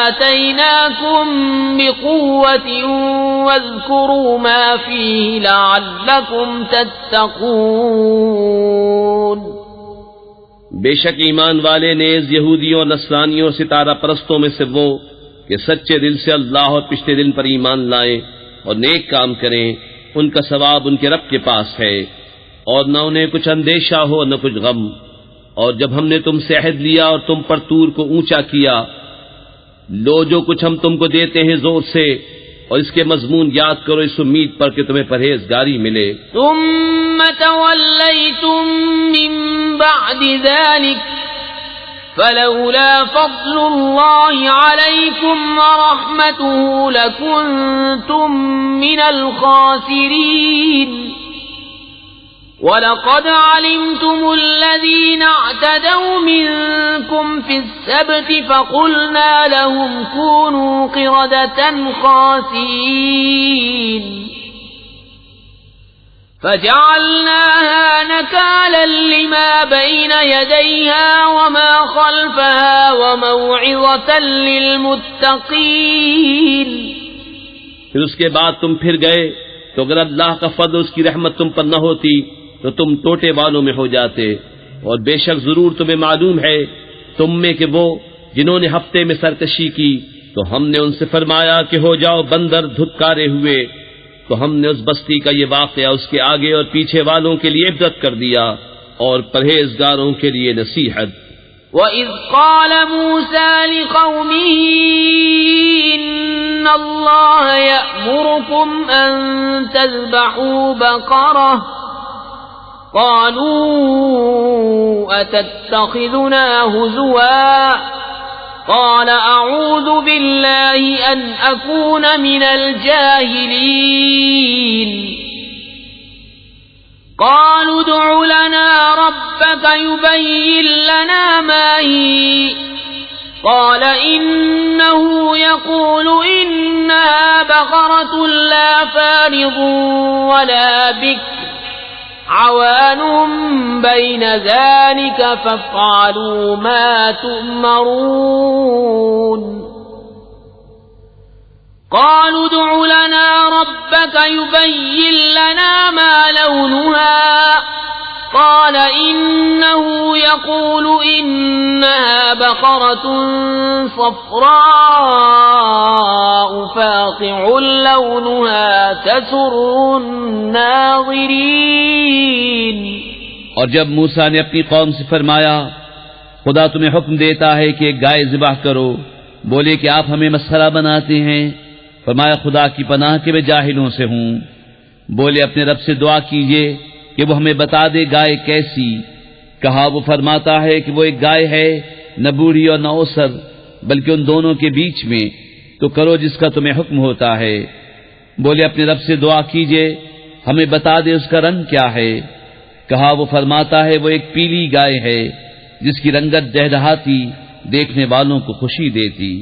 آتَيْنَاكُمْ بِقُوَّةٍ وَاذْكُرُوا مَا فِيهِ لَعَلَّكُمْ تَتَّقُونَ۔ بے شک ایمان والے نیز یہودیوں اور نصرانیوں اور ستارہ پرستوں میں سے وہ کہ سچے دل سے اللہ اور پچھلے دن پر ایمان لائیں اور نیک کام کریں، ان کا ثواب ان کے رب کے پاس ہے، اور نہ انہیں کچھ اندیشہ ہو نہ کچھ غم۔ اور جب ہم نے تم سے عہد لیا اور تم پر طور کو اونچا کیا، لو جو کچھ ہم تم کو دیتے ہیں زور سے، اور اس کے مضمون یاد کرو اس امید پر کہ تمہیں پرہیزگاری ملے۔ ثم تولیتم من بعد ذلك فلولا فضل الله عليكم ورحمته لكنتم من الخاسرين۔ وَلَقَدْ عَلِمْتُمُ الَّذِينَ اعْتَدَوْا مِنكُمْ فِي السَّبْتِ فَقُلْنَا لَهُمْ كُونُوا قِرَدَةً خَاسِئِينَ فَجَعَلْنَاهَا نَكَالًا لِمَا بَيْنَ يَدَيْهَا وَمَا خَلْفَهَا وَمَوْعِظَةً لِلْمُتَّقِينَ۔ پھر اس کے بعد تم پھر گئے تو اگر اللہ کا فضل اس کی رحمت تم پر نہ ہوتی تو تم ٹوٹے والوں میں ہو جاتے، اور بے شک ضرور تمہیں معلوم ہے تم میں کہ وہ جنہوں نے ہفتے میں سرکشی کی تو ہم نے ان سے فرمایا کہ ہو جاؤ بندر دھتکارے ہوئے، تو ہم نے اس بستی کا یہ واقعہ اس کے آگے اور پیچھے والوں کے لیے عبرت کر دیا اور پرہیزگاروں کے لیے نصیحت۔ وَإِذْ قَالَ مُوسَى لِقَوْمِهِ إِنَّ اللَّهَ يَأْمُرُكُمْ أَن تَذْبَحُوا بَقَرَةً قَالُوا أَتَتَّخِذُنَا هُزُوًا قَالَ أَعُوذُ بِاللَّهِ أَنْ أَكُونَ مِنَ الْجَاهِلِينَ قالوا ادع لنا ربك يبين لنا ما هي قال إنه يقول إنها بقرة لا فارض ولا بكر عوان بين ذلك فافعلوا ما تؤمرون قالوا ادع لنا ربك يبين لنا ما لونها قال إنه يقول إنها بقرة صفراء فاقع لونها تسر الناظرين. اور جب موسیٰ نے اپنی قوم سے فرمایا خدا تمہیں حکم دیتا ہے کہ ایک گائے ذبح کرو، بولے کہ آپ ہمیں مسخرہ بناتے ہیں. فرمایا خدا کی پناہ کہ میں جاہلوں سے ہوں. بولے اپنے رب سے دعا کیجئے کہ وہ ہمیں بتا دے گائے کیسی. کہا وہ فرماتا ہے کہ وہ ایک گائے ہے، نہ بوڑھی اور نہ اوسر، بلکہ ان دونوں کے بیچ میں، تو کرو جس کا تمہیں حکم ہوتا ہے. بولے اپنے رب سے دعا کیجئے ہمیں بتا دے اس کا رنگ کیا ہے. کہا وہ فرماتا ہے وہ ایک پیلی گائے ہے جس کی رنگت دہدہاتی، دیکھنے والوں کو خوشی دیتی.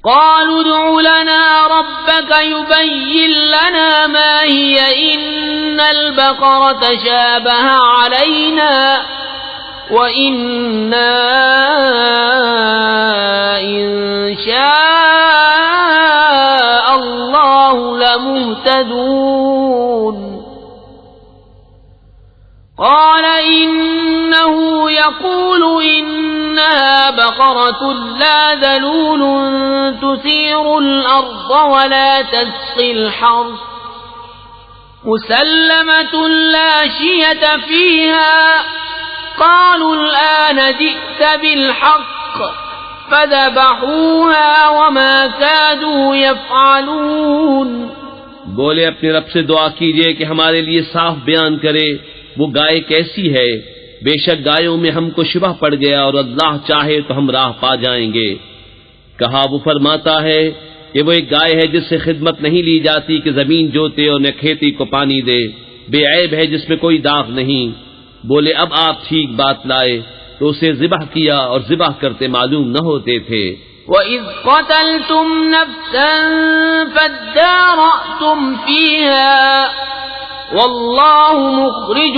قالوا ادع لنا ربك يبين لنا ما هي إن البقرة شابه علينا وإنا إن شاء الله لمهتدون. قال إنه يقول إنها بقرة لا ذلول تثير الأرض ولا تسقي الحرث مسلمة لا شية فيها. قالوا الآن جئت بالحق فذبحوها وما كادوا يفعلون. بولے اپنے رب سے دعا کیجئے کہ ہمارے لیے صاف بیان کرے وہ گائے کیسی ہے. بے شک گایوں میں ہم کو شبہ پڑ گیا اور اللہ چاہے تو ہم راہ پا جائیں گے. کہا وہ فرماتا ہے کہ وہ ایک گائے ہے جس سے خدمت نہیں لی جاتی کہ زمین جوتے اور نہ کھیتی کو پانی دے، بے عیب ہے جس میں کوئی داغ نہیں. بولے اب آپ ٹھیک بات لائے تو اسے ذبح کیا اور ذبح کرتے معلوم نہ ہوتے تھے. وَإِذْ قَتَلْتُمْ نَفْسًا فَادَّارَأْتُمْ فِيهَا وَاللَّهُ مُخْرِجٌ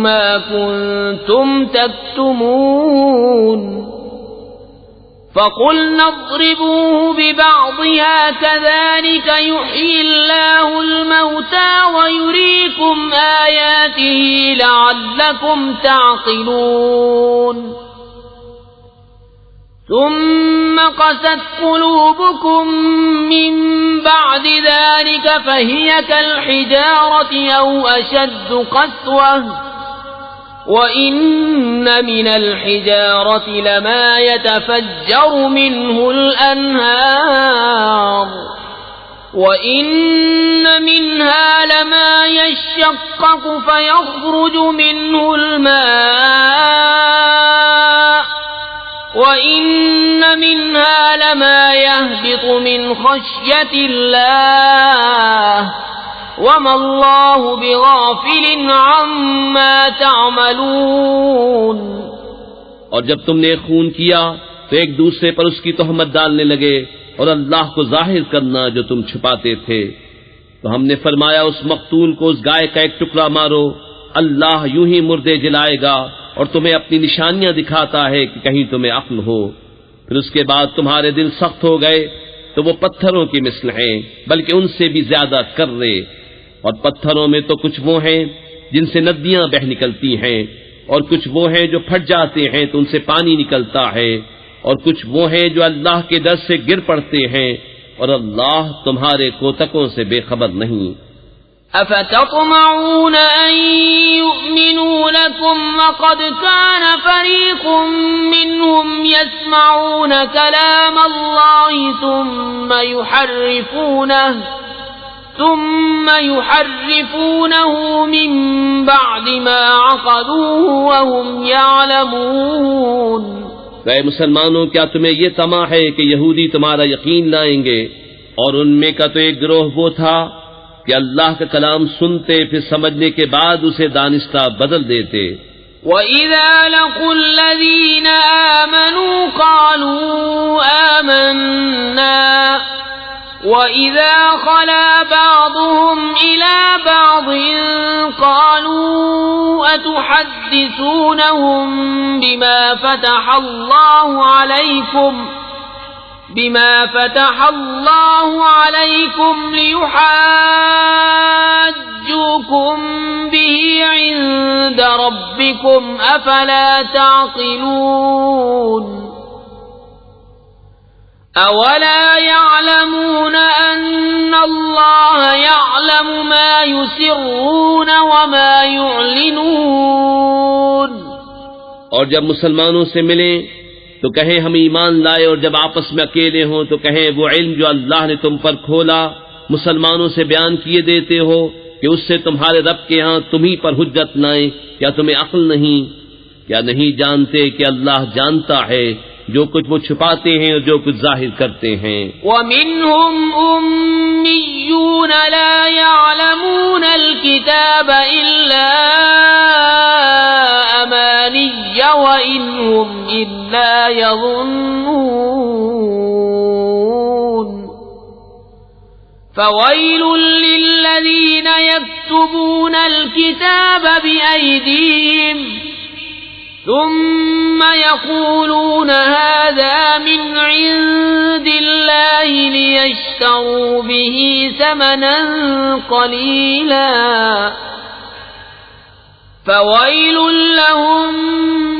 مَا كُنْتُمْ تَكْتُمُونَ. فَقُلْنَا اضْرِبُوهُ بِبَعْضِهَا كَذَلِكَ يُحْيِي اللَّهُ الْمَوْتَى وَيُرِيكُمْ آيَاتِهِ لَعَلَّكُمْ تَعْقِلُونَ. ثم قست قلوبكم من بعد ذلك فهي كالحجارة أو أشد قسوة وإن من الحجارة لما يتفجر منه الأنهار وإن منها لما يشقق فيخرج منه الماء وَإِنَّ مِنْهَا لَمَا يَهْبِطُ مِنْ خَشْيَةِ اللَّهِ وَمَا اللَّهُ بِغَافِلٍ عَمَّا تَعْمَلُونَ. اور جب تم نے خون کیا تو ایک دوسرے پر اس کی تہمت ڈالنے لگے اور اللہ کو ظاہر کرنا جو تم چھپاتے تھے. تو ہم نے فرمایا اس مقتول کو اس گائے کا ایک ٹکڑا مارو، اللہ یوں ہی مردے جلائے گا اور تمہیں اپنی نشانیاں دکھاتا ہے کہ کہیں تمہیں عقل ہو. پھر اس کے بعد تمہارے دل سخت ہو گئے تو وہ پتھروں کی مثل ہیں بلکہ ان سے بھی زیادہ کرے. اور پتھروں میں تو کچھ وہ ہیں جن سے ندیاں بہ نکلتی ہیں، اور کچھ وہ ہیں جو پھٹ جاتے ہیں تو ان سے پانی نکلتا ہے، اور کچھ وہ ہیں جو اللہ کے ڈر سے گر پڑتے ہیں، اور اللہ تمہارے کوتکوں سے بے خبر نہیں. أفتطمعون أن يؤمنوا لكم وقد كان فريق منهم يسمعون كلام الله ثم يحرفونه من بعد ما عقلوه وهم يعلمون. اے مسلمانوں، کیا تمہیں یہ طمع ہے کہ یہودی تمہارا یقین لائیں گے؟ اور ان میں کا تو ایک گروہ وہ تھا کہ اللہ کا کلام سنتے پھر سمجھنے کے بعد اسے دانستہ بدل دیتے. وَإِذَا لَقُوا الَّذِينَ آمَنُوا قَالُوا آمَنَّا وَإِذَا خَلَا بَعْضُهُمْ إِلَى بَعْضٍ قَالُوا أَتُحَدِّثُونَهُم بما فتح الله عليكم ليحاجوكم به عند ربكم أفلا تعقلون أولا يعلمون أن الله يعلم ما يسرون وما يعلنون. اور جب مسلمانوں سے ملیں تو کہیں ہم ایمان لائے، اور جب آپس میں اکیلے ہوں تو کہیں وہ علم جو اللہ نے تم پر کھولا مسلمانوں سے بیان کیے دیتے ہو کہ اس سے تمہارے رب کے ہاں تمہیں پر حجت لائیں. کیا تمہیں عقل نہیں؟ کیا نہیں جانتے کہ اللہ جانتا ہے جو کچھ وہ چھپاتے ہیں اور جو کچھ ظاہر کرتے ہیں. وَمِنْهُمْ أُمِّيُّونَ لَا يَعْلَمُونَ الْكِتَابَ إِلَّا أَمَانِيَّ وَإِنْ هُمْ إِلَّا يَظُنُّونَ. فَوَيْلٌ لِّلَّذِينَ يَكْتُبُونَ الْكِتَابَ بِأَيْدِيهِمْ ثم يقولون هذا من عند الله ليشتروا به ثمنا قليلا فويل لهم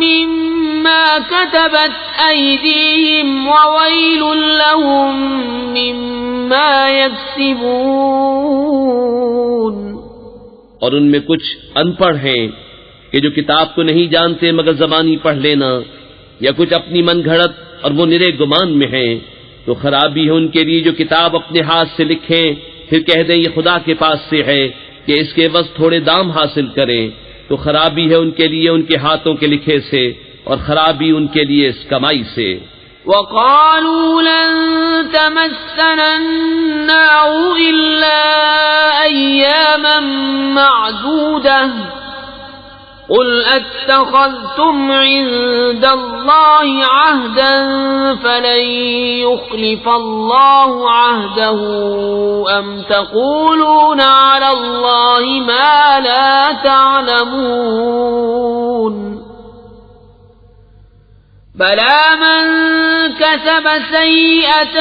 مما كتبت أيديهم وويل لهم مما يكسبون. اور ان میں کچھ ان پڑھ ہیں کہ جو کتاب کو نہیں جانتے مگر زبانی پڑھ لینا، یا کچھ اپنی من گھڑت اور وہ نرے گمان میں ہیں، تو خرابی ہے ان کے لیے جو کتاب اپنے ہاتھ سے لکھیں پھر کہہ دیں یہ خدا کے پاس سے ہے کہ اس کے عوض تھوڑے دام حاصل کریں. تو خرابی ہے ان کے لیے ان کے ہاتھوں کے لکھے سے، اور خرابی ان کے لیے اس کمائی سے. وَقَالُوا لَن تَمَسَّنَا النَّارُ إِلَّا أَيَّامًا مَّعْدُودَةً قُلْ أَتَّخَذْتُمْ عِندَ اللَّهِ عَهْدًا فَلَن يُخْلِفَ اللَّهُ عَهْدَهُ أَمْ تَقُولُونَ عَلَى اللَّهِ مَا لَا تَعْلَمُونَ. بَلَى مَن كَسَبَ سَيِّئَةً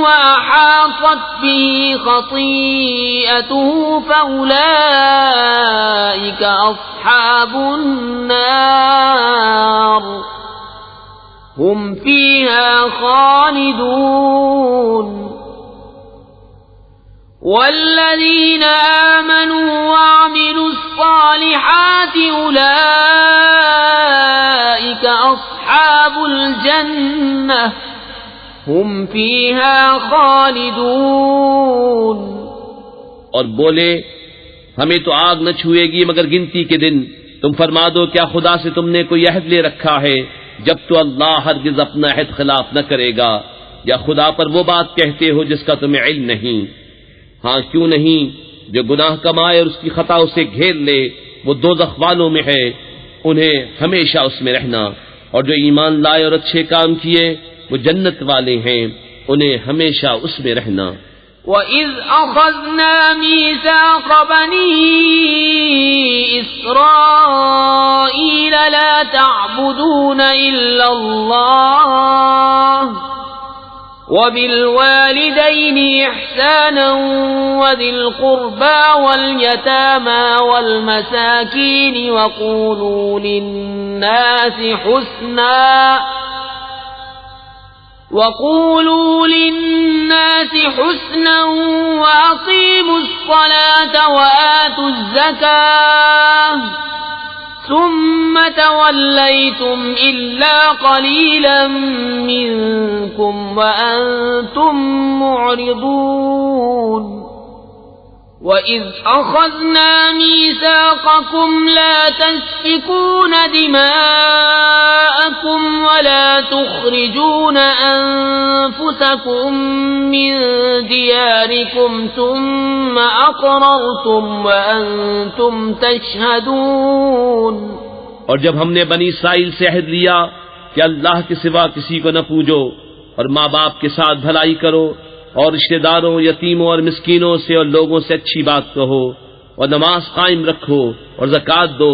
وَأَحَاطَتْ بِهِ خَطِيئَتُهُ فَأُولَئِكَ أَصْحَابُ النَّارِ هُمْ فِيهَا خَالِدُونَ. وَالَّذِينَ آمَنُوا وَعَمِلُوا الصَّالِحَاتِ أُولَئِكَ أَصْحَابُ الْجَنَّةِ هُمْ فِيهَا خَالِدُونَ. اور بولے ہمیں تو آگ نہ چھوئے گی مگر گنتی کے دن. تم فرما دو کیا خدا سے تم نے کوئی عہد لے رکھا ہے؟ جب تو اللہ ہرگز اپنا عہد خلاف نہ کرے گا. یا خدا پر وہ بات کہتے ہو جس کا تمہیں علم نہیں؟ ہاں کیوں نہیں، جو گناہ کمائے اور اس کی خطا اسے گھیر لے وہ دوزخ والوں میں ہے، انہیں ہمیشہ اس میں رہنا. اور جو ایمان لائے اور اچھے کام کیے وہ جنت والے ہیں، انہیں ہمیشہ اس میں رہنا. وَإِذْ أَخَذْنَا مِيثَاقَ بَنِي إِسْرَائِيلَ لَا تَعْبُدُونَ إِلَّا اللَّهَ وَبِالْوَالِدَيْنِ إِحْسَانًا وَذِي الْقُرْبَى وَالْيَتَامَى وَالْمَسَاكِينِ وَقُولُوا لِلنَّاسِ حُسْنًا وَأَقِيمُوا الصَّلَاةَ وَآتُوا الزَّكَاةَ ثُمَّ تَوَلَّيْتُمْ إِلَّا قَلِيلًا مِّنكُمْ وَأَنتُم مُّعْرِضُونَ. وَإِذْ أَخَذْنَا مِيثَاقَكُمْ لَا تَسْفِكُونَ دِمَاءَكُمْ وَلَا تُخْرِجُونَ أَنفُسَكُم مِّن دِيَارِكُمْ ثُمَّ أَقْرَرْتُمْ وَأَنتُمْ تَشْهَدُونَ. اور جب ہم نے بنی اسرائیل سے عہد لیا کہ اللہ کے سوا کسی کو نہ پوجو اور ماں باپ کے ساتھ بھلائی کرو اور رشتہ داروں، یتیموں اور مسکینوں سے اور لوگوں سے اچھی بات کہو اور نماز قائم رکھو اور زکوٰۃ دو،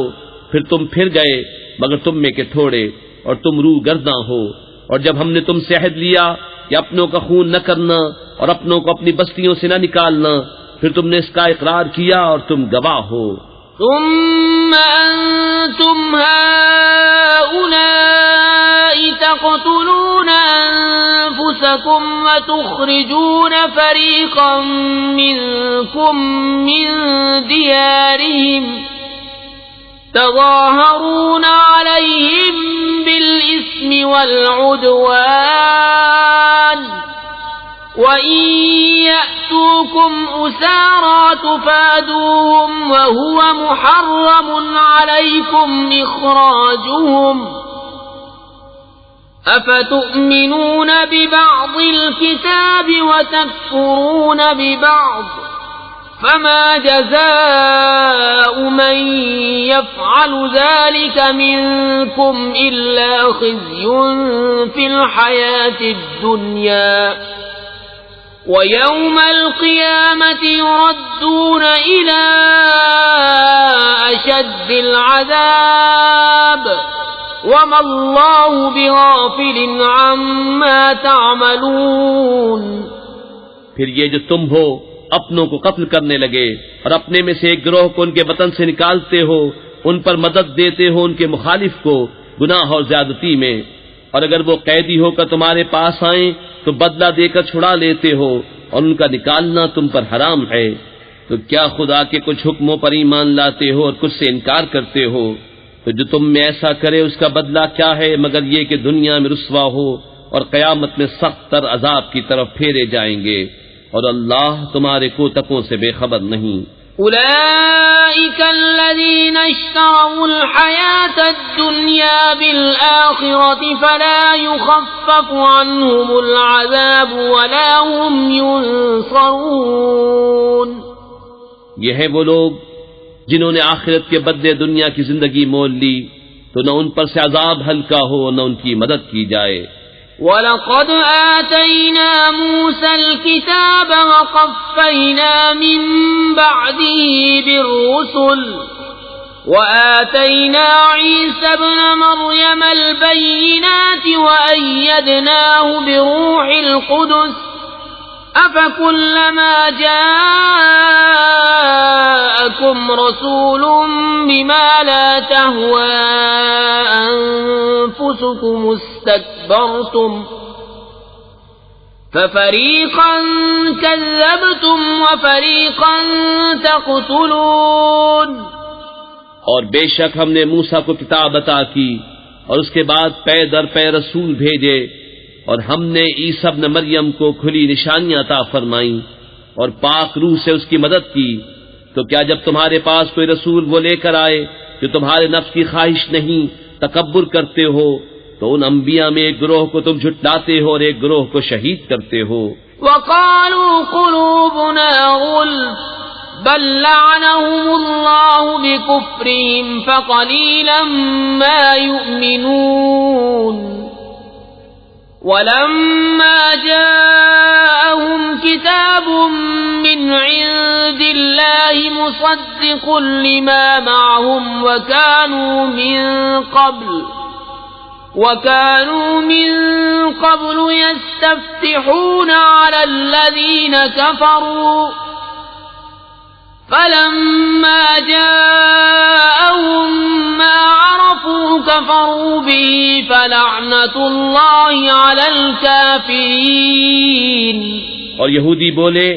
پھر تم پھر گئے مگر تم میں کے تھوڑے اور تم روح گرداں ہو، اور جب ہم نے تم سے عہد لیا کہ اپنوں کا خون نہ کرنا اور اپنوں کو اپنی بستیوں سے نہ نکالنا، پھر تم نے اس کا اقرار کیا اور تم گواہ ہو۔ ثم أنتم هؤلاء تقتلون أنفسكم وتخرجون فريقا منكم من ديارهم تظاهرون عليهم بالإثم والعدوان وَإِن يَأْتُوكُمْ أُسَارَىٰ تُفَادُوهُمْ وَهُوَ مُحَرَّمٌ عَلَيْكُمْ إِخْرَاجُهُمْ أَفَتُؤْمِنُونَ بِبَعْضِ الْكِتَابِ وَتَكْفُرُونَ بِبَعْضٍ فَمَا جَزَاءُ مَن يَفْعَلُ ذَلِكَ مِنكُمْ إِلَّا خِزْيٌ فِي الْحَيَاةِ الدُّنْيَا وَيَوْمَ الْقِيَامَةِ يُرَدُّونَ إِلَىٰ أَشَدِّ الْعَذَابِ وَمَا اللَّهُ بِغَافِلٍ عَمَّا تَعْمَلُونَ۔ پھر یہ جو تم ہو اپنوں کو قتل کرنے لگے اور اپنے میں سے ایک گروہ کو ان کے وطن سے نکالتے ہو، ان پر مدد دیتے ہو ان کے مخالف کو گناہ اور زیادتی میں، اور اگر وہ قیدی ہو کر تمہارے پاس آئیں تو بدلہ دے کر چھڑا لیتے ہو اور ان کا نکالنا تم پر حرام ہے، تو کیا خدا کے کچھ حکموں پر ایمان لاتے ہو اور کچھ سے انکار کرتے ہو؟ تو جو تم میں ایسا کرے اس کا بدلہ کیا ہے مگر یہ کہ دنیا میں رسوا ہو اور قیامت میں سخت تر عذاب کی طرف پھیرے جائیں گے، اور اللہ تمہارے کوتکوں سے بے خبر نہیں۔ أولئك الذين اشتروا الحياة الدنيا بالآخرة فلا يخفف عنهم العذاب ولا هم ينصرون۔ یہ ہے وہ لوگ جنہوں نے آخرت کے بدلے دنیا کی زندگی مول لی، تو نہ ان پر سے عذاب ہلکا ہو نہ ان کی مدد کی جائے۔ وَلَقَدْ آتَيْنَا مُوسَى الْكِتَابَ وَقَفَّيْنَا مِن بَعْدِهِ بِالرُّسُلِ وَآتَيْنَا عِيسَى ابْنَ مَرْيَمَ الْبَيِّنَاتِ وَأَيَّدْنَاهُ بِرُوحِ الْقُدُسِ أَفَكُلَّمَا جَاءَكُمْ رَسُولٌ بِمَا لَا تَهْوَىٰ أَنفُسُكُمُ اسْتَكْبَرْتُمْ فَفَرِيقًا كَذَّبْتُمْ وَفَرِيقًا تَقْتُلُونَ۔ اور بے شک ہم نے موسیٰ کو کتاب عطا کی اور اس کے بعد پے در پے رسول بھیجے، اور ہم نے عیسیٰ ابن مریم کو کھلی نشانیاں عطا فرمائیں اور پاک روح سے اس کی مدد کی، تو کیا جب تمہارے پاس کوئی رسول وہ لے کر آئے جو تمہارے نفس کی خواہش نہیں تکبر کرتے ہو، تو ان انبیاء میں ایک گروہ کو تم جھٹلاتے ہو اور ایک گروہ کو شہید کرتے ہو۔ وَقَالُوا قُلُوبُنَا غُلْفٌ بَل لَّعَنَهُمُ اللَّهُ بِكُفْرِهِمْ فَقَلِيلًا مَّا يُؤْمِنُونَ۔ وَلَمَّا جَاءَهُمْ كِتَابٌ مِّنْ عِندِ اللَّهِ مُصَدِّقٌ لِّمَا مَعَهُمْ وَكَانُوا مِن قَبْلُ يَسْتَفْتِحُونَ عَلَى الَّذِينَ كَفَرُوا فَلَمَّا جَاءَهُم مَّا عَرَفُوا كَفَرُوا بِهِ فَلَعْنَةُ اللَّهِ عَلَى الْكَافِرِينَ۔ اور یہودی بولے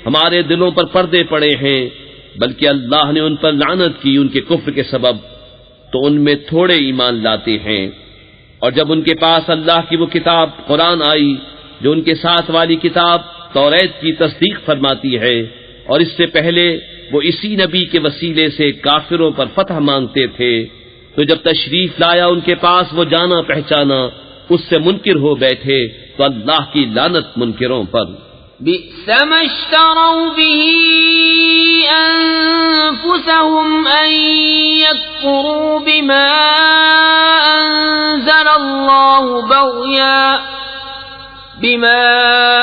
ہمارے دلوں پر پردے پڑے ہیں، بلکہ اللہ نے ان پر لعنت کی ان کے کفر کے سبب، تو ان میں تھوڑے ایمان لاتے ہیں۔ اور جب ان کے پاس اللہ کی وہ کتاب قرآن آئی جو ان کے ساتھ والی کتاب توریت کی تصدیق فرماتی ہے، اور اس سے پہلے وہ اسی نبی کے وسیلے سے کافروں پر فتح مانگتے تھے، تو جب تشریف لایا ان کے پاس وہ جانا پہچانا، اس سے منکر ہو بیٹھے، تو اللہ کی لعنت منکروں پر۔ بئس ما اشتروا به أنفسهم أن يكفروا بما بما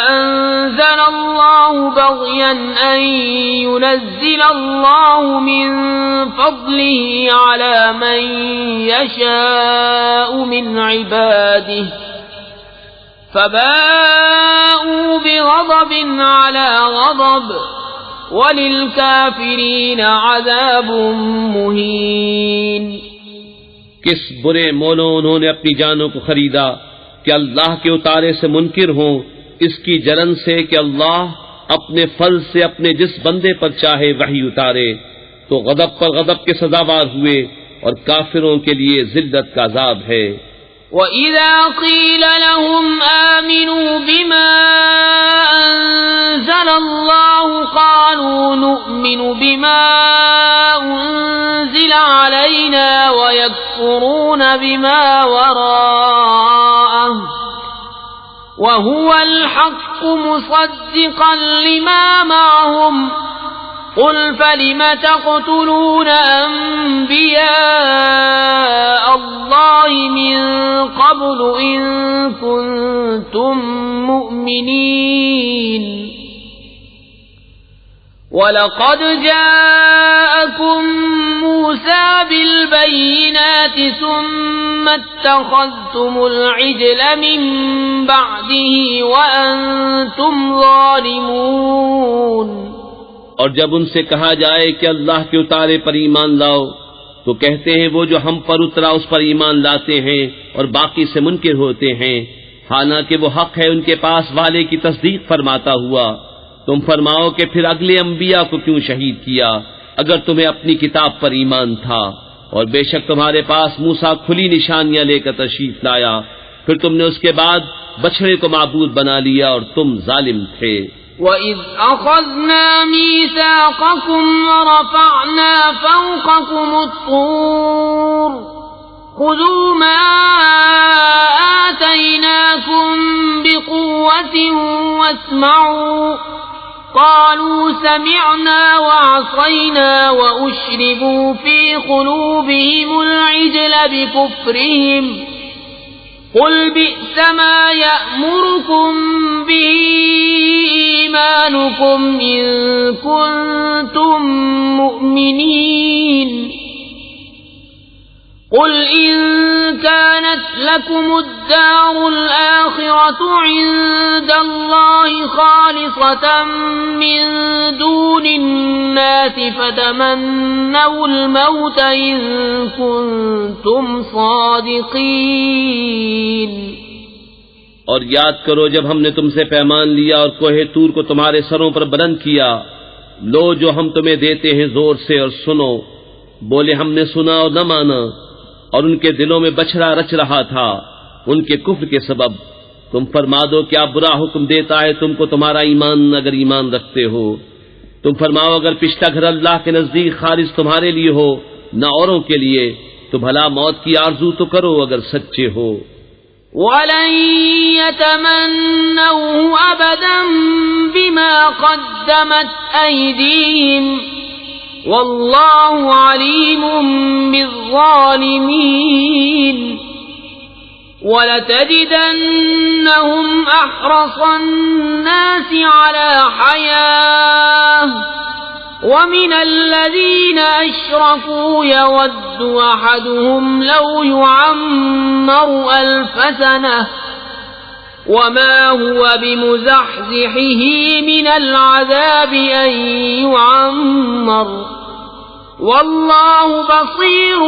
أنزل الله بغيا أن ينزل الله من فضله على من يشاء من عباده فباءوا بغضب على غضب وَلِلْكَافِرِينَ عَذَابٌ مُهِينٌ۔ کس برے مولوں انہوں نے اپنی جانوں کو خریدا کہ اللہ کے اتارے سے منکر ہوں، اس کی جلن سے کہ اللہ اپنے فضل سے اپنے جس بندے پر چاہے وحی اتارے، تو غضب پر غضب کے سزاوار ہوئے، اور کافروں کے لیے ذلت کا عذاب ہے۔ وَإِذَا قِيلَ لَهُمْ آمِنُوا بِمَا أَنزَلَ اللَّهُ قَالُوا نُؤْمِنُ بِمَا أُنزِلَ عَلَيْنَا وَيَكْفُرُونَ بِمَا وَرَاءَهُ وَهُوَ الْحَقُّ مُصَدِّقًا لِمَا مَعَهُمْ قُلْ فَلِمَ تَقْتُلُونَ أَنبِيَاءَ اللَّهِ مِن قَبْلُ إِن كُنتُم مُّؤْمِنِينَ وَلَقَدْ جَاءَكُم مُّوسَىٰ بِالْبَيِّنَاتِ ثُمَّ اتَّخَذْتُمُ الْعِجْلَ مِن بَعْدِهِ وَأَنتُمْ ظَالِمُونَ۔ اور جب ان سے کہا جائے کہ اللہ کے اتارے پر ایمان لاؤ تو کہتے ہیں وہ جو ہم پر اترا اس پر ایمان لاتے ہیں اور باقی سے منکر ہوتے ہیں، حالانکہ وہ حق ہے ان کے پاس والے کی تصدیق فرماتا ہوا۔ تم فرماؤ کہ پھر اگلے انبیاء کو کیوں شہید کیا اگر تمہیں اپنی کتاب پر ایمان تھا، اور بے شک تمہارے پاس موسیٰ کھلی نشانیاں لے کر تشریف لایا، پھر تم نے اس کے بعد بچھڑے کو معبود بنا لیا اور تم ظالم تھے۔ وَإِذْ أَخَذْنَا مِيثَاقَكُمْ وَرَفَعْنَا فَوْقَكُمُ الطُّورَ خُذُوا مَا آتَيْنَاكُمْ بِقُوَّةٍ وَاسْمَعُوا قَالُوا سَمِعْنَا وَعَصَيْنَا وَأُشْرِبُوا فِي قُلُوبِهِمُ الْعِجْلَ بِكُفْرِهِمْ قُلْ بِئْسَ مَا يَأْمُرُكُمْ بِهِ إِيمَانُكُمْ إِن كُنتُم مُّؤْمِنِينَ قُلْ إِن كَانَتْ لَكُمُ الدَّارُ الْآخِرَةُ عِندَ اللَّهِ خَالِصَةً مِّن دُونِ النَّاسِ فَتَمَنَّوُا الْمَوْتَ إِن كُنتُمْ صَادِقِينَ۔ اور یاد کرو جب ہم نے تم سے پیمان لیا اور کوہ طور کو تمہارے سروں پر بلند کیا، لو جو ہم تمہیں دیتے ہیں زور سے اور سنو۔ بولے ہم نے سنا اور نہ مانا، اور ان کے دلوں میں بچھڑا رچ رہا تھا ان کے کفر کے سبب۔ تم فرما دو کیا برا حکم دیتا ہے تم کو تمہارا ایمان اگر ایمان رکھتے ہو۔ تم فرماؤ اگر پچھلا گھر اللہ کے نزدیک خالص تمہارے لیے ہو نہ اوروں کے لیے، تو بھلا موت کی آرزو تو کرو اگر سچے ہو۔ وَلَن يَتَمَنَّوْهُ أَبَدًا بِمَا قَدَّمَتْ أَيْدِيهِمْ وَاللَّهُ عَلِيمٌ بِالظَّالِمِينَ وَلَتَجِدَنَّهُمْ أَحْرَصَ النَّاسِ عَلَى حَيَاةٍ وَمِنَ الَّذِينَ أَشْرَكُوا يَوَدُّ أَحَدُهُمْ لَوْ يُعَمَّرُ أَلْفَ سَنَةٍ وَمَا هُوَ بِمُزَحْزِحِهِ مِنَ الْعَذَابِ أَن يُعَمَّرَ وَاللَّهُ بَصِيرٌ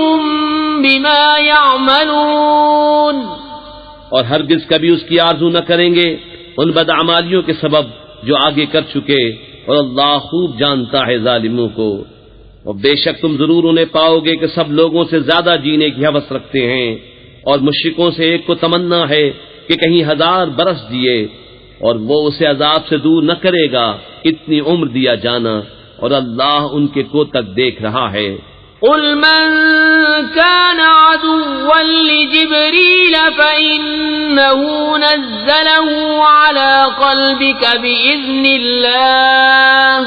بِمَا يَعْمَلُونَ۔ اور ہرگز کبھی اس کی آرزو نہ کریں گے ان بدعمالیوں کے سبب جو آگے کر چکے، اور اللہ خوب جانتا ہے ظالموں کو۔ اور بے شک تم ضرور انہیں پاؤ گے کہ سب لوگوں سے زیادہ جینے کی ہوس رکھتے ہیں، اور مشرکوں سے ایک کو تمنا ہے کہ کہیں 1000 برس جیے، اور وہ اسے عذاب سے دور نہ کرے گا اتنی عمر دیا جانا، اور اللہ ان کے کو تک دیکھ رہا ہے۔ قُلْ مَن كَانَ عَدُوًّا لِجِبْرِيلَ فَإِنَّهُ نَزَّلَهُ عَلَى قَلْبِكَ بِإِذْنِ اللَّهِ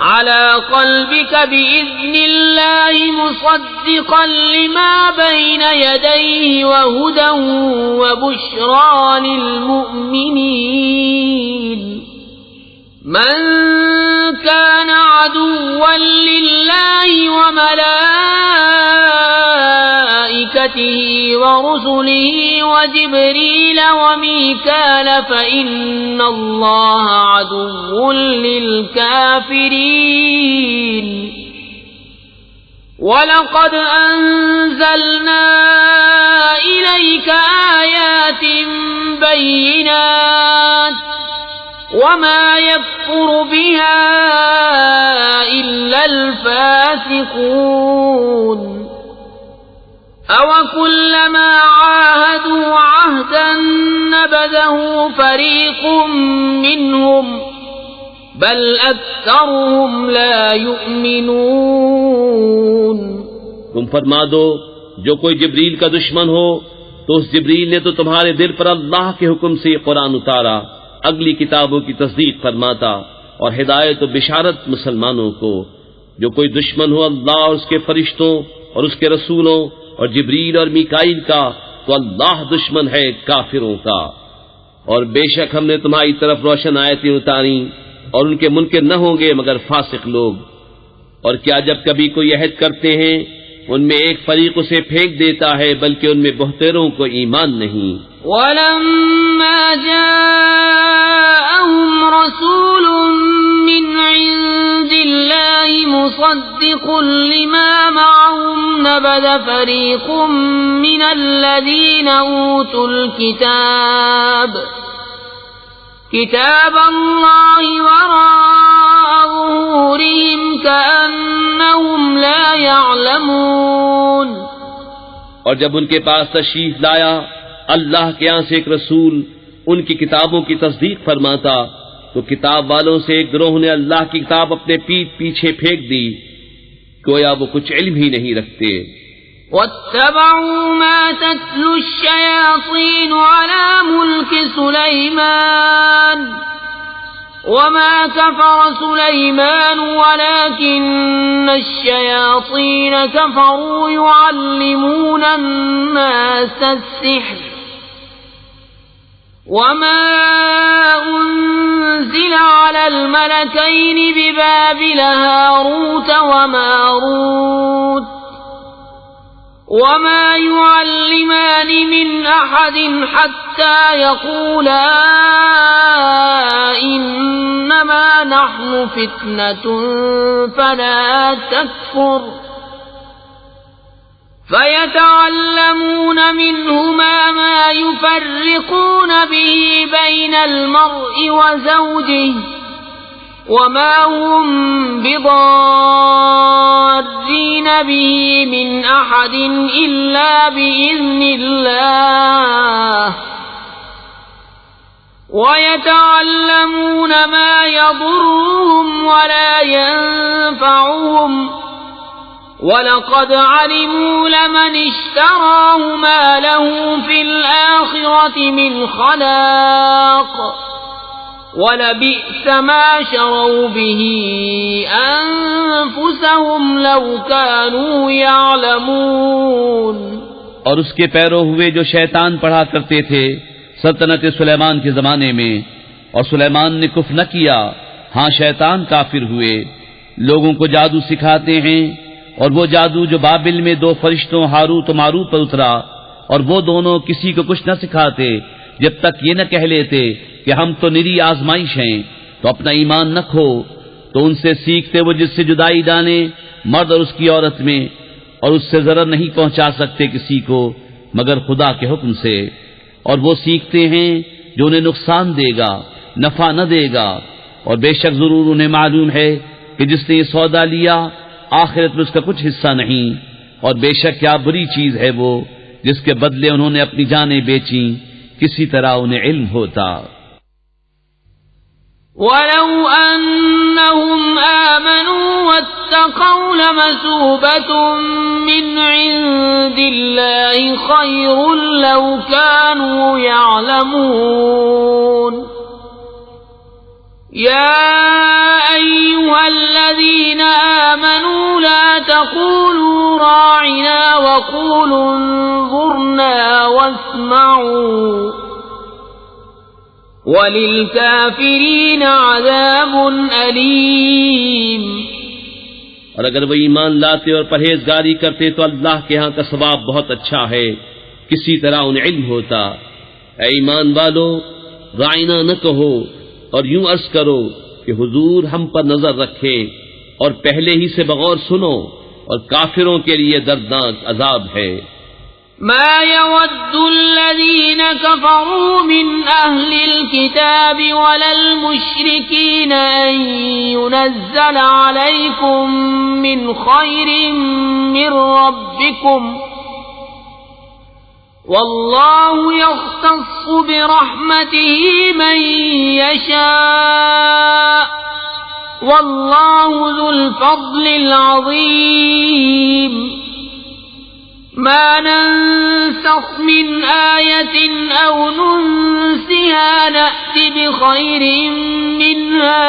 على قلبك بإذن الله مصدقا لما بين يديه وهدى وبشرى للمؤمنين من كان عدوا لله وملائكته ورسله وجبريل وميكال فإن الله عدو للكافرين وَلَقَدْ أَنزَلْنَا إِلَيْكَ آيَاتٍ بَيِّنَاتٍ وَمَا يَكْفُرُ بِهَا إِلَّا الْفَاسِقُونَ أَوَكُلَّمَا عَاهَدُوا عَهْدًا نَبَذَهُ فَرِيقٌ مِّنْهُمْ بل اکثرهم لا یؤمنون۔ تم فرما دو جو کوئی جبریل کا دشمن ہو تو اس جبریل نے تو تمہارے دل پر اللہ کے حکم سے یہ قرآن اتارا، اگلی کتابوں کی تصدیق فرماتا اور ہدایت و بشارت مسلمانوں کو۔ جو کوئی دشمن ہو اللہ اور اس کے فرشتوں اور اس کے رسولوں اور جبریل اور میکائیل کا تو اللہ دشمن ہے کافروں کا۔ اور بے شک ہم نے تمہاری طرف روشن آیتیں اتاری اور ان کے منکر نہ ہوں گے مگر فاسق لوگ۔ اور کیا جب کبھی کوئی عہد کرتے ہیں ان میں ایک فریق اسے پھینک دیتا ہے بلکہ ان میں بہتروں کو ایمان نہیں۔ وَلَمَّا جَاءَهُمْ رَسُولٌ مِّنْ عِندِ اللَّهِ مُصَدِّقٌ لِّمَا مَعَهُمْ نَبَذَ فَرِيقٌ مِّنَ الَّذِينَ أُوتُوا الْكِتَابَ كتاب اللہ وراء ظہورہم کأنہم لا يعلمون۔ اور جب ان کے پاس تشریف لایا اللہ کے یہاں سے ایک رسول ان کی کتابوں کی تصدیق فرماتا تو کتاب والوں سے ایک گروہ نے اللہ کی کتاب اپنے پیٹھ پیچھے پھینک دی، گویا وہ کچھ علم ہی نہیں رکھتے۔ واتبعوا ما تتلو الشياطين على ملك سليمان وما كفر سليمان ولكن الشياطين كفروا يعلمون الناس السحر وما أنزل على الملكين ببابل هاروت وماروت وما يعلمان من أحد حتى يقولا إنما نحن فتنة فلا تكفر فيتعلمون منهما ما يفرقون به بين المرء وزوجه وما هم بضارين به من أحد إلا بإذن الله ويتعلمون ما يضرهم ولا ينفعهم وَلَقَدْ عَلِمُوا لَمَنِ اشْتَرَاهُ مَا لَهُ فِي الْآخِرَةِ مِنْ خَلَاقٍ وَلَبِئْسَ مَا شَرَوْا بِهِ أَنفُسَهُمْ لَوْ كَانُوا يَعْلَمُونَ۔ اور اس کے پیرو ہوئے جو شیطان پڑھا کرتے تھے سلطنت سلیمان کے زمانے میں، اور سلیمان نے کفر نہ کیا، ہاں شیطان کافر ہوئے، لوگوں کو جادو سکھاتے ہیں، اور وہ جادو جو بابل میں دو فرشتوں ہاروت و ماروت پر اترا، اور وہ دونوں کسی کو کچھ نہ سکھاتے جب تک یہ نہ کہہ لیتے کہ ہم تو نری آزمائش ہیں، تو اپنا ایمان نہ کھو، تو ان سے سیکھتے وہ جس سے جدائی ڈالے مرد اور اس کی عورت میں، اور اس سے ضرر نہیں پہنچا سکتے کسی کو مگر خدا کے حکم سے، اور وہ سیکھتے ہیں جو انہیں نقصان دے گا نفع نہ دے گا، اور بے شک ضرور انہیں معلوم ہے کہ جس نے یہ سودا لیا آخرت میں اس کا کچھ حصہ نہیں، اور بے شک کیا بری چیز ہے وہ جس کے بدلے انہوں نے اپنی جانیں بیچیں، کسی طرح انہیں علم ہوتا۔ وَلَوْ أَنَّهُمْ آمَنُوا وَاتَّقَوْا لَمَثُوبَةٌ مِّنْ عِندِ اللَّهِ خَيْرٌ لَوْ كَانُوا يَعْلَمُونَ۔ يَا أَيُّهَا الَّذِينَ الذين آمنوا لا تقولوا راعنا وقولوا انظرنا واسمعوا وَلِلْكَافِرِينَ عَذَابٌ أَلِيمٌ۔ اور اگر وہ ایمان لاتے اور پرہیزگاری کرتے تو اللہ کے ہاں کا ثواب بہت اچھا ہے، کسی طرح انہیں علم ہوتا۔ اے ایمان والو، رائنا نہ کہو اور یوں عرض کرو کہ حضور ہم پر نظر رکھے، اور پہلے ہی سے بغور سنو، اور کافروں کے لیے دردناک عذاب ہے۔ ما يود الذين كفروا من أهل الكتاب ولا المشركين أن ينزل عليكم من خير من ربكم والله يختص برحمته من يشاء والله ذو الفضل العظيم۔ ما ننسخ من آية أو ننسها نأت بخير منها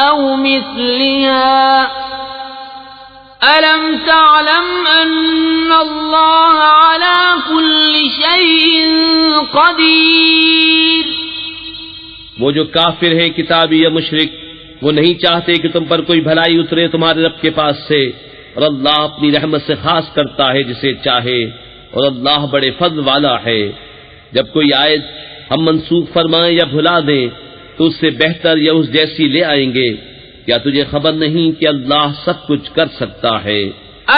أو مثلها ألم تعلم أن الله على كل شيء قدير۔ وہ جو کافر ہیں کتابی یا مشرک، وہ نہیں چاہتے کہ تم پر کوئی بھلائی اترے تمہارے رب کے پاس سے، اور اللہ اپنی رحمت سے خاص کرتا ہے جسے چاہے، اور اللہ بڑے فضل والا ہے۔ جب کوئی آیت ہم منسوخ فرمائیں یا بھلا دیں تو اس سے بہتر یا اس جیسی لے آئیں گے۔ کیا تجھے خبر نہیں کہ اللہ سب کچھ کر سکتا ہے؟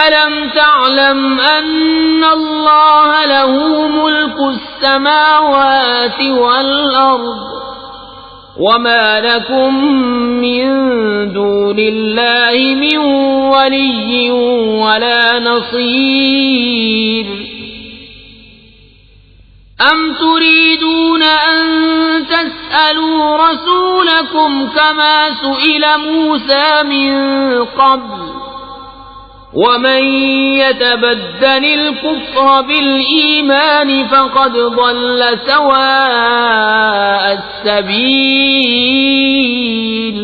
أَلَمْ تَعْلَمْ أَنَّ اللَّهَ لَهُ مُلْكُ السَّمَاوَاتِ وَالْأَرْضِ وَمَا لَكُم مِّن دُونِ اللَّهِ مِن وَلِيٍّ وَلَا نَصِيرٍ۔ أَمْ تُرِيدُونَ أَن تَسْأَلُوا رَسُولَكُمْ كَمَا سُئِلَ مُوسَى مِن قَبْلُ وَمَن يَتَبَدَّلِ الْكُفْرَ بِالْإِيمَانِ فَقَدْ ضَلَّ سَوَاءَ السَّبِيلِ۔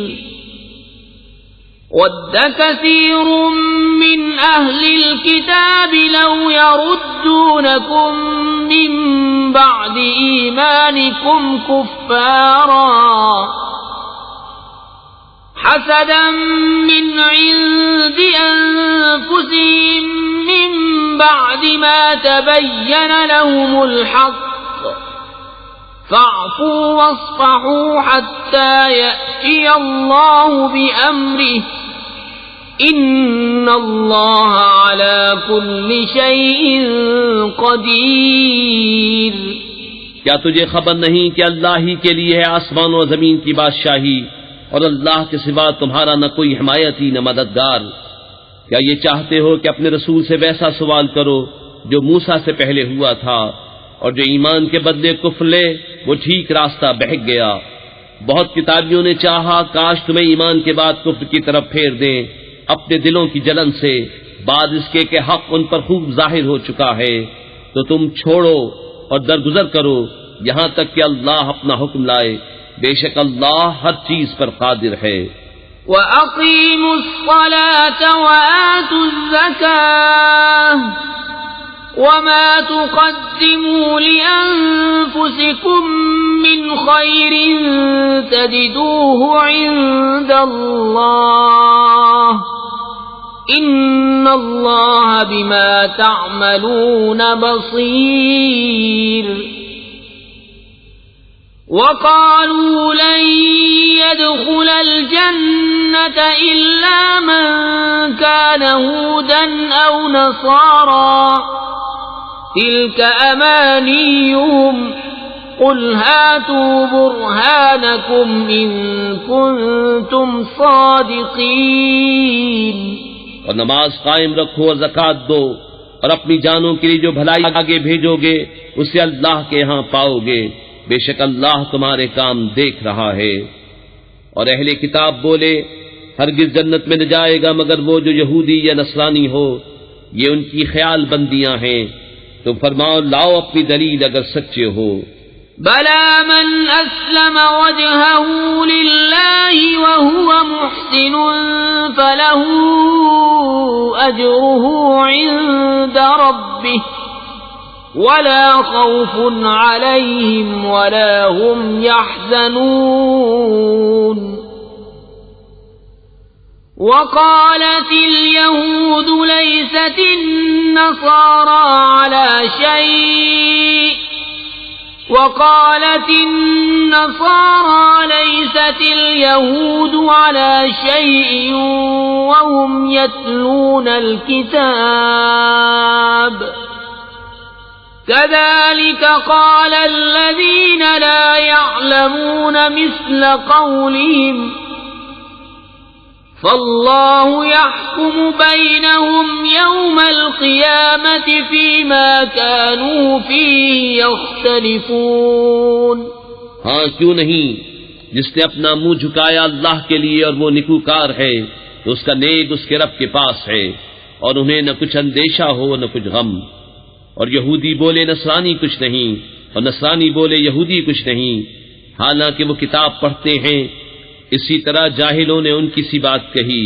وَدَّ كَثِيرٌ مِّنْ أَهْلِ الْكِتَابِ لَوْ يَرُدُّونَكُم مِّن بَعْدِ إِيمَانِكُمْ كُفَّارًا حسدا من عند أنفسهم من بعد ما تبين لهم الحق فاعفوا واصفحوا حتى يأتي الله بأمره إن الله على كل شيء قدير۔ کیا تجھے خبر نہیں کہ اللہ ہی کے لیے ہے آسمان و زمین کی بادشاہی، اور اللہ کے سوا تمہارا نہ کوئی حمایتی نہ مددگار؟ کیا یہ چاہتے ہو کہ اپنے رسول سے ویسا سوال کرو جو موسیٰ سے پہلے ہوا تھا، اور جو ایمان کے بدلے کفر لے وہ ٹھیک راستہ بہک گیا؟ بہت کتابیوں نے چاہا کاش تمہیں ایمان کے بعد کفر کی طرف پھیر دیں اپنے دلوں کی جلن سے، بعد اس کے کہ حق ان پر خوب ظاہر ہو چکا ہے، تو تم چھوڑو اور درگزر کرو یہاں تک کہ اللہ اپنا حکم لائے، بے شک اللہ ہر چیز پر قادر ہے۔ وَأَقِيمُوا الصَّلَاةَ وَآتُوا الزَّكَاةَ وَمَا تُقَدِّمُوا لِأَنفُسِكُم مِّنْ خَيْرٍ تَجِدُوهُ عِندَ اللَّهِ إِنَّ اللَّهَ بِمَا تَعْمَلُونَ بَصِيرٌ۔ وَقَالُوا لَن يَدْخُلَ الْجَنَّةَ إِلَّا مَن كَانَ هُودًا أَوْ نَصَارَىٰ تِلْكَ أَمَانِيُّهُمْ قُلْ هَاتُوا بُرْهَانَكُمْ إِن كُنتُمْ صَادِقِينَ۔ اور نماز قائم رکھو اور زکوٰۃ دو، اور اپنی جانوں کے لیے جو بھلائی آگے بھیجو گے اسے اللہ کے ہاں پاؤ گے، بے شک اللہ تمہارے کام دیکھ رہا ہے۔ اور اہل کتاب بولے ہرگز جنت میں نہ جائے گا مگر وہ جو یہودی یا نصرانی ہو، یہ ان کی خیال بندیاں ہیں، تو فرماؤ لاؤ اپنی دلیل اگر سچے ہو۔ بلى من أسلم وجهه لله وهو محسن فله أجره عند ربه ولا خوف عليهم ولا هم يحزنون وقالت اليهود ليست النصارى على شيء وقالت النصارى ليست اليهود على شيء وهم يتلون الكتاب كذلك قال الذين لا يعلمون مثل قولهم فالله يحكم بينهم يوم القيامة فيما كانوا فيه يختلفون. ہاں کیوں نہیں، جس نے اپنا منہ جھکایا اللہ کے لیے اور وہ نیکوکار ہے تو اس کا نیک اس کے رب کے پاس ہے، اور انہیں نہ کچھ اندیشہ ہو نہ کچھ غم. اور یہودی بولے نصرانی کچھ نہیں، اور نصرانی بولے یہودی کچھ نہیں، حالانکہ وہ کتاب پڑھتے ہیں. اسی طرح جاہلوں نے ان کی سی بات کہی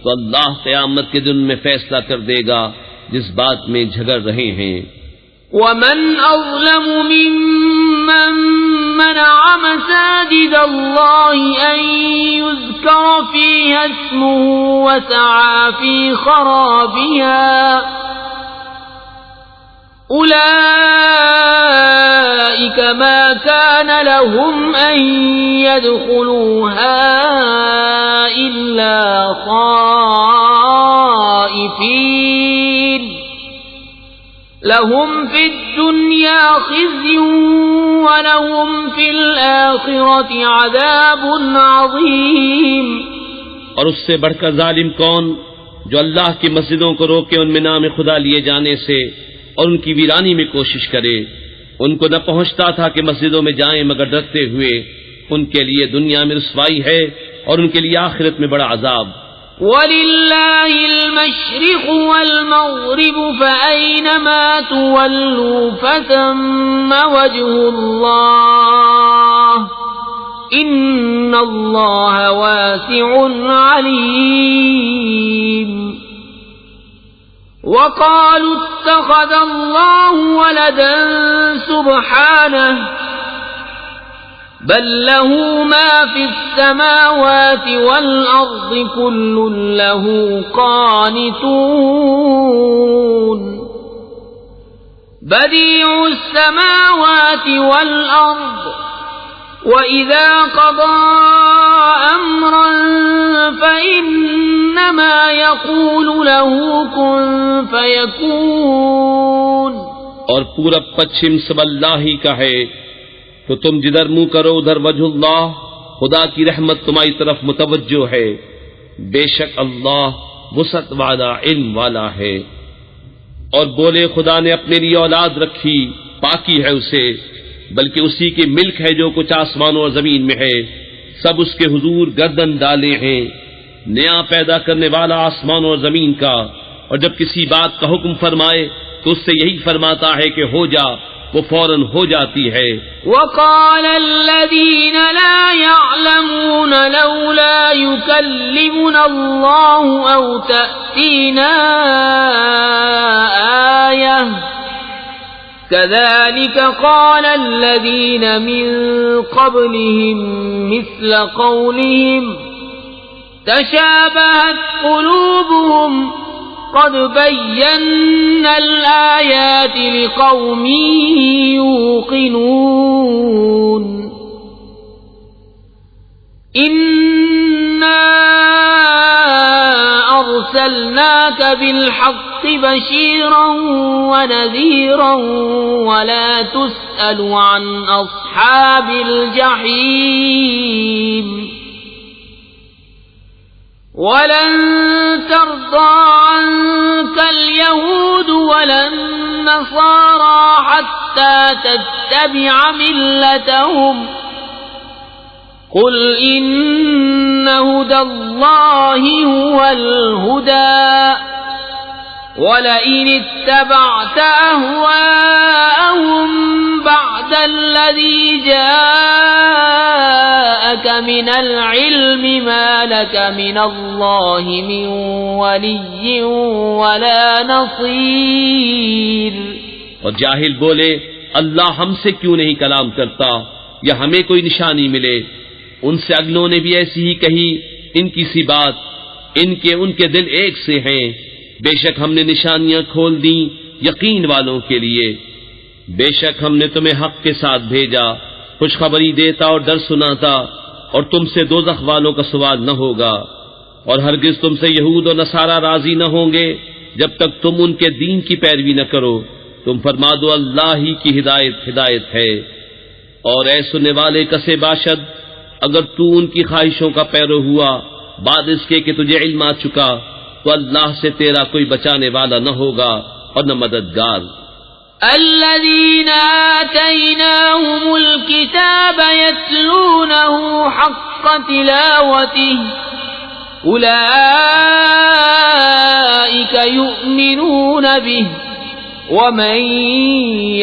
تو اللہ قیامت کے دن میں فیصلہ کر دے گا جس بات میں جھگڑ رہے ہیں. ومن أظلم ممن منع مساجد الله أن يذكر فيها اسمه وسعى في خرابها أولئك ما كان لهم أن يدخلوها إلا خائفين لهم في الدنيا خزي ولهم في الآخرة عذاب عظيم. اور اس سے بڑھ کر ظالم کون جو اللہ کی مسجدوں کو روکے ان میں نام خدا لیے جانے سے اور ان کی ویرانی میں کوشش کرے. ان کو نہ پہنچتا تھا کہ مسجدوں میں جائیں مگر ڈرتے ہوئے. ان کے لیے دنیا میں رسوائی ہے اور ان کے لیے آخرت میں بڑا عذاب. وَلِلَّهِ الْمَشْرِقُ وَالْمَغْرِبُ فَأَيْنَمَا تُوَلُّوا فَثَمَّ وَجْهُ اللَّهِ إِنَّ اللَّهَ وَاسِعٌ عَلِيمٌ. وقالوا اتخذ الله ولدا سبحانه بل له ما في السماوات والأرض كل له قانتون. بديع السماوات والأرض وَإِذَا قَضَى أَمْرًا فَإِنَّمَا يَقُولُ لَهُ كُن فَيَكُونُ. اور پورب پچھم سب اللہ ہی کا ہے، تو تم جدھر منہ کرو ادھر وجہ اللہ، خدا کی رحمت تمہاری طرف متوجہ ہے. بے شک اللہ وسعت والا علم والا ہے. اور بولے خدا نے اپنے لیے اولاد رکھی، پاکی ہے اسے، بلکہ اسی کی ملک ہے جو کچھ آسمانوں اور زمین میں ہے. سب اس کے حضور گردن ڈالے ہیں. نیا پیدا کرنے والا آسمانوں اور زمین کا، اور جب کسی بات کا حکم فرمائے تو اس سے یہی فرماتا ہے کہ ہو جا، وہ فوراً ہو جاتی ہے. وقال الذين لا يعلمون لولا يكلمنا الله أو تأتينا آية كذلك قال الذين من قبلهم مثل قولهم تشابهت قلوبهم قد بينا الآيات لقوم يوقنون. إنا أرسلناك بالحق بشيرا ونذيرا ولا تسأل عن أصحاب الجحيم. ولن ترضى عنك اليهود ولا النصارى حتى تتبع ملتهم قل إن هدى الله هو الهدى ولئن اتبعت أهواءهم بعد الذي الذي جاءك من العلم ما لك من الله من ولي ولا نصير. اور جاہل بولے اللہ ہم سے کیوں نہیں کلام کرتا یا ہمیں کوئی نشانی ملے. ان سے اگلوں نے بھی ایسی ہی کہی ان کی سی بات، ان کے دل ایک سے ہیں. بے شک ہم نے نشانیاں کھول دیں یقین والوں کے لیے. بے شک ہم نے تمہیں حق کے ساتھ بھیجا، خوشخبری دیتا اور ڈر سناتا، اور تم سے دوزخ والوں کا سوال نہ ہوگا. اور ہرگز تم سے یہود و نصارہ راضی نہ ہوں گے جب تک تم ان کے دین کی پیروی نہ کرو. تم فرما دو اللہ ہی کی ہدایت ہے. اور اے سننے والے کسے باشد، اگر تو ان کی خواہشوں کا پیرو ہوا بعد اس کے کہ تجھے علم آ چکا، تو اللہ سے تیرا کوئی بچانے والا نہ ہوگا اور نہ مددگار. الذين آتيناهم الكتاب يتلونه حق تلاوته أولئك يؤمنون به ومن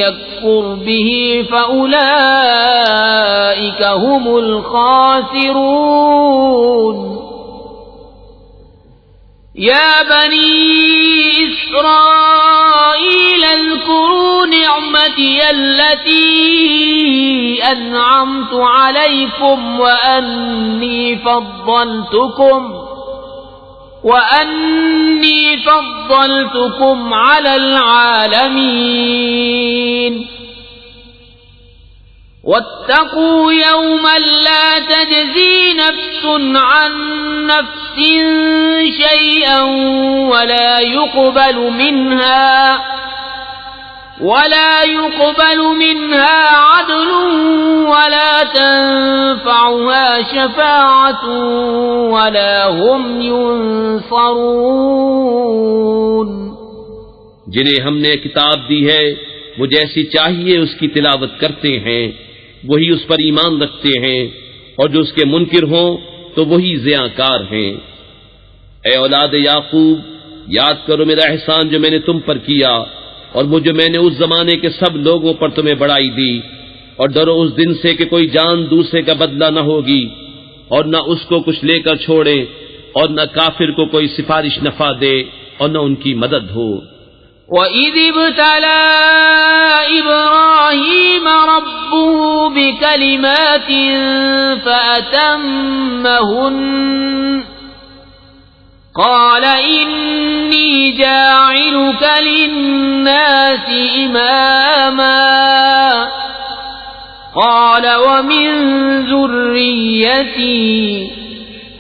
يكفر به فأولئك هم الخاسرون. يا بني إسرائيل اذكروا نعمتي التي أنعمت عليكم وأني فضلتكم على العالمين. واتقوا يوما لا تجزي نفس عن نفس شيئا ولا يقبل منها عدل ولا تنفعها شفاعة ولا هم ينصرون. جنہیں ہم نے کتاب دی ہے وہ جیسی چاہیے اس کی تلاوت کرتے ہیں، وہی اس پر ایمان رکھتے ہیں، اور جو اس کے منکر ہوں تو وہی زیاں کار ہیں. اے اولاد یعقوب، یاد کرو میرا احسان جو میں نے تم پر کیا، اور وہ جو میں نے اس زمانے کے سب لوگوں پر تمہیں بڑائی دی. اور ڈرو اس دن سے کہ کوئی جان دوسرے کا بدلہ نہ ہوگی، اور نہ اس کو کچھ لے کر چھوڑے، اور نہ کافر کو کوئی سفارش نفع دے، اور نہ ان کی مدد ہو. وَإِذِ ابْتَلَى إِبْرَاهِيمَ رَبُّهُ بِكَلِمَاتٍ فَأَتَمَّهُنَّ قَالَ إِنِّي جَاعِلُكَ لِلنَّاسِ إِمَامًا قَالَ وَمِن ذُرِّيَّتِي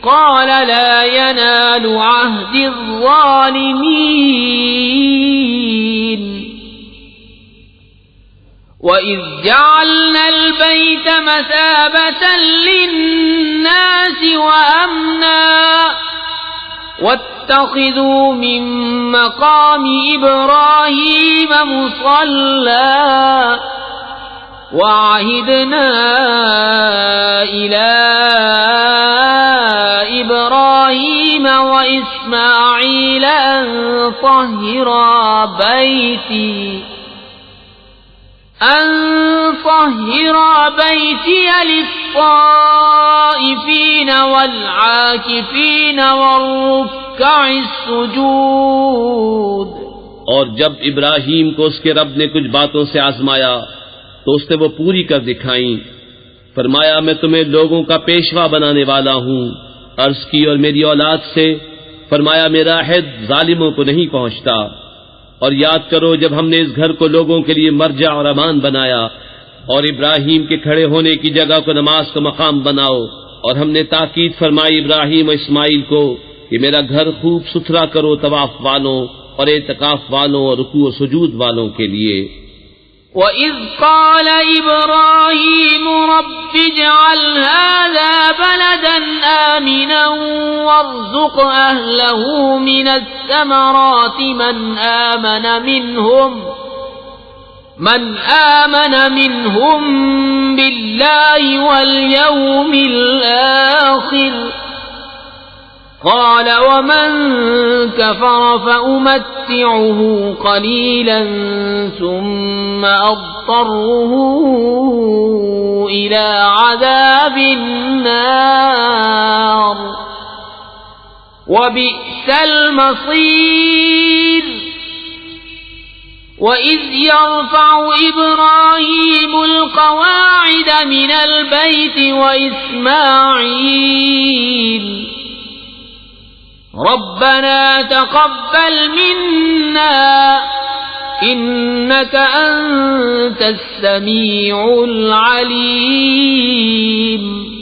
قال لا ينال عهد الظالمين. وإذ جعلنا البيت مثابة للناس وأمنا واتخذوا من مقام إبراهيم مصلى وعهدنا إلى إبراهيم وإسماعيل أن طهرا بيتي للطائفين والعاكفين والركع السجود. اور جب ابراہیم کو اس کے رب نے کچھ باتوں سے آزمایا تو اس نے وہ پوری کر دکھائیں. فرمایا میں تمہیں لوگوں کا پیشوا بنانے والا ہوں. عرض کی اور میری اولاد سے. فرمایا میرا عہد ظالموں کو نہیں پہنچتا. اور یاد کرو جب ہم نے اس گھر کو لوگوں کے لیے مرجع اور امان بنایا، اور ابراہیم کے کھڑے ہونے کی جگہ کو نماز کا مقام بناؤ، اور ہم نے تاکید فرمائی ابراہیم و اسماعیل کو کہ میرا گھر خوب ستھرا کرو طواف والوں اور اعتکاف والوں اور رکوع و سجود والوں کے لیے. وَإِذْ قَالَ إِبْرَاهِيمُ رَبِّ اجْعَلْ هَذَا بَلَدًا آمِنًا وَارْزُقْ أَهْلَهُ مِنَ الثَّمَرَاتِ مَنْ آمَنَ مِنْهُمْ بِاللَّهِ وَالْيَوْمِ الْآخِرِ قال ومن كفر فأمتعه قليلا ثم أضطره إلى عذاب النار وبئس المصير وإذ يرفع إبراهيم القواعد من البيت وإسماعيل ربنا تقبل منا إنك أنت السميع العليم.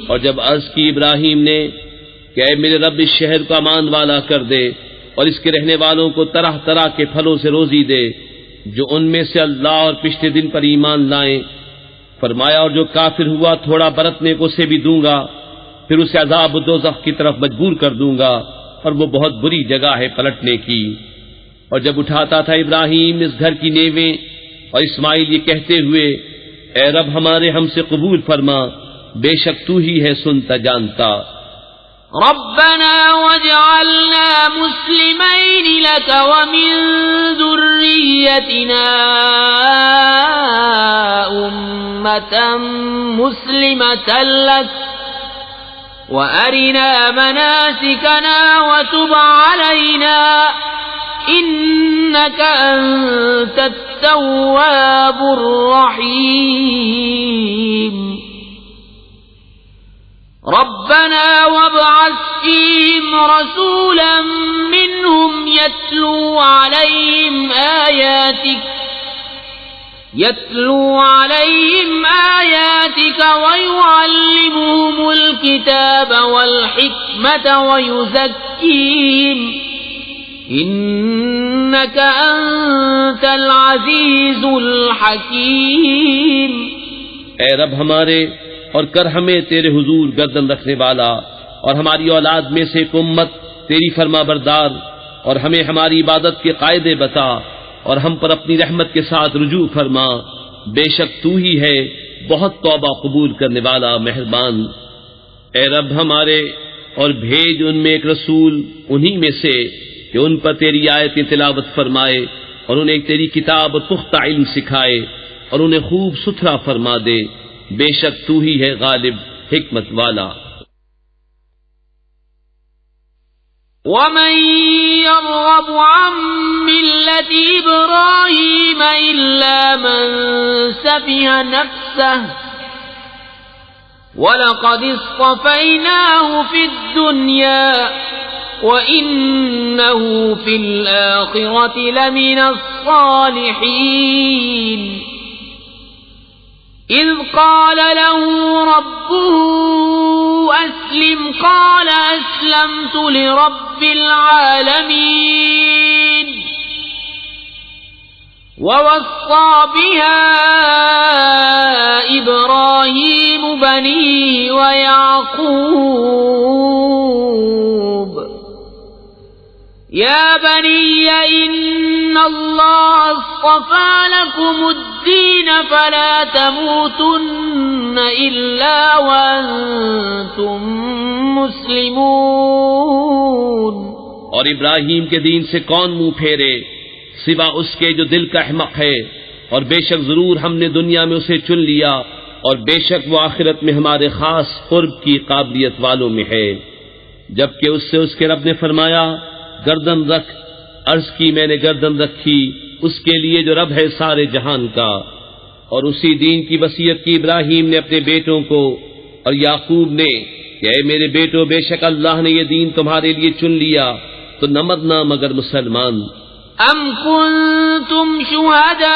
اور جب عرض کی ابراہیم نے کہ اے میرے رب اس شہر کو امان والا کر دے اور اس کے رہنے والوں کو طرح طرح کے پھلوں سے روزی دے جو ان میں سے اللہ اور پچھلے دن پر ایمان لائیں. فرمایا اور جو کافر ہوا تھوڑا برتنے کو اسے بھی دوں گا، پھر اسے عذاب دوزخ کی طرف مجبور کر دوں گا اور وہ بہت بری جگہ ہے پلٹنے کی. اور جب اٹھاتا تھا ابراہیم اس گھر کی نیویں اور اسماعیل یہ کہتے ہوئے اے رب ہمارے ہم سے قبول فرما، بے شک تو ہی ہے سنتا جانتا. ربنا واجعلنا مسلمين لك ومن ذريتنا أمة مسلمة لك وأرنا مناسكنا وتب علينا إنك أنت التواب الرحيم. ربنا وابعث فيهم رسولا منهم يتلو عليهم آياتك ويعلمهم الكتاب والحكمة ويزكيهم إنك أنت العزيز الحكيم. اے رب ہمارے اور کر ہمیں تیرے حضور گردن رکھنے والا اور ہماری اولاد میں سے ایک امت تیری فرما بردار، اور ہمیں ہماری عبادت کے قاعدے بتا اور ہم پر اپنی رحمت کے ساتھ رجوع فرما، بے شک تو ہی ہے بہت توبہ قبول کرنے والا مہربان. اے رب ہمارے اور بھیج ان میں ایک رسول انہی میں سے کہ ان پر تیری آیتیں تلاوت فرمائے اور انہیں تیری کتاب اور پختہ علم سکھائے اور انہیں خوب ستھرا فرما دے، بے شک تو ہی ہے غالب حکمت والا. ومن يرغب عن ملة إبراهيم إلا من سفه نفسه ولقد اصطفيناه في الدنيا وإنه في الآخرة لمن الصالحين. إذ قال له ربه أسلم قال أسلمت لرب العالمين. ووصى بها إبراهيم بنيه ويعقوب يا بني إن الله اصطفى لكم الدين فلا تموتن إلا وأنتم مسلمون. اور ابراہیم کے دین سے کون منہ پھیرے سوا اس کے جو دل کا احمق ہے، اور بے شک ضرور ہم نے دنیا میں اسے چن لیا اور بے شک وہ آخرت میں ہمارے خاص قرب کی قابلیت والوں میں ہے. جبکہ اس سے اس کے رب نے فرمایا گردن رکھ. عرض کی میں نے گردن رکھی اس کے لیے جو رب ہے سارے جہان کا. اور اسی دین کی وصیت کی ابراہیم نے اپنے بیٹوں کو اور یعقوب نے کہ اے میرے بیٹو بے شک اللہ نے یہ دین تمہارے لیے چن لیا تو نہ مرنا مگر مسلمان. ام کنتم شہداء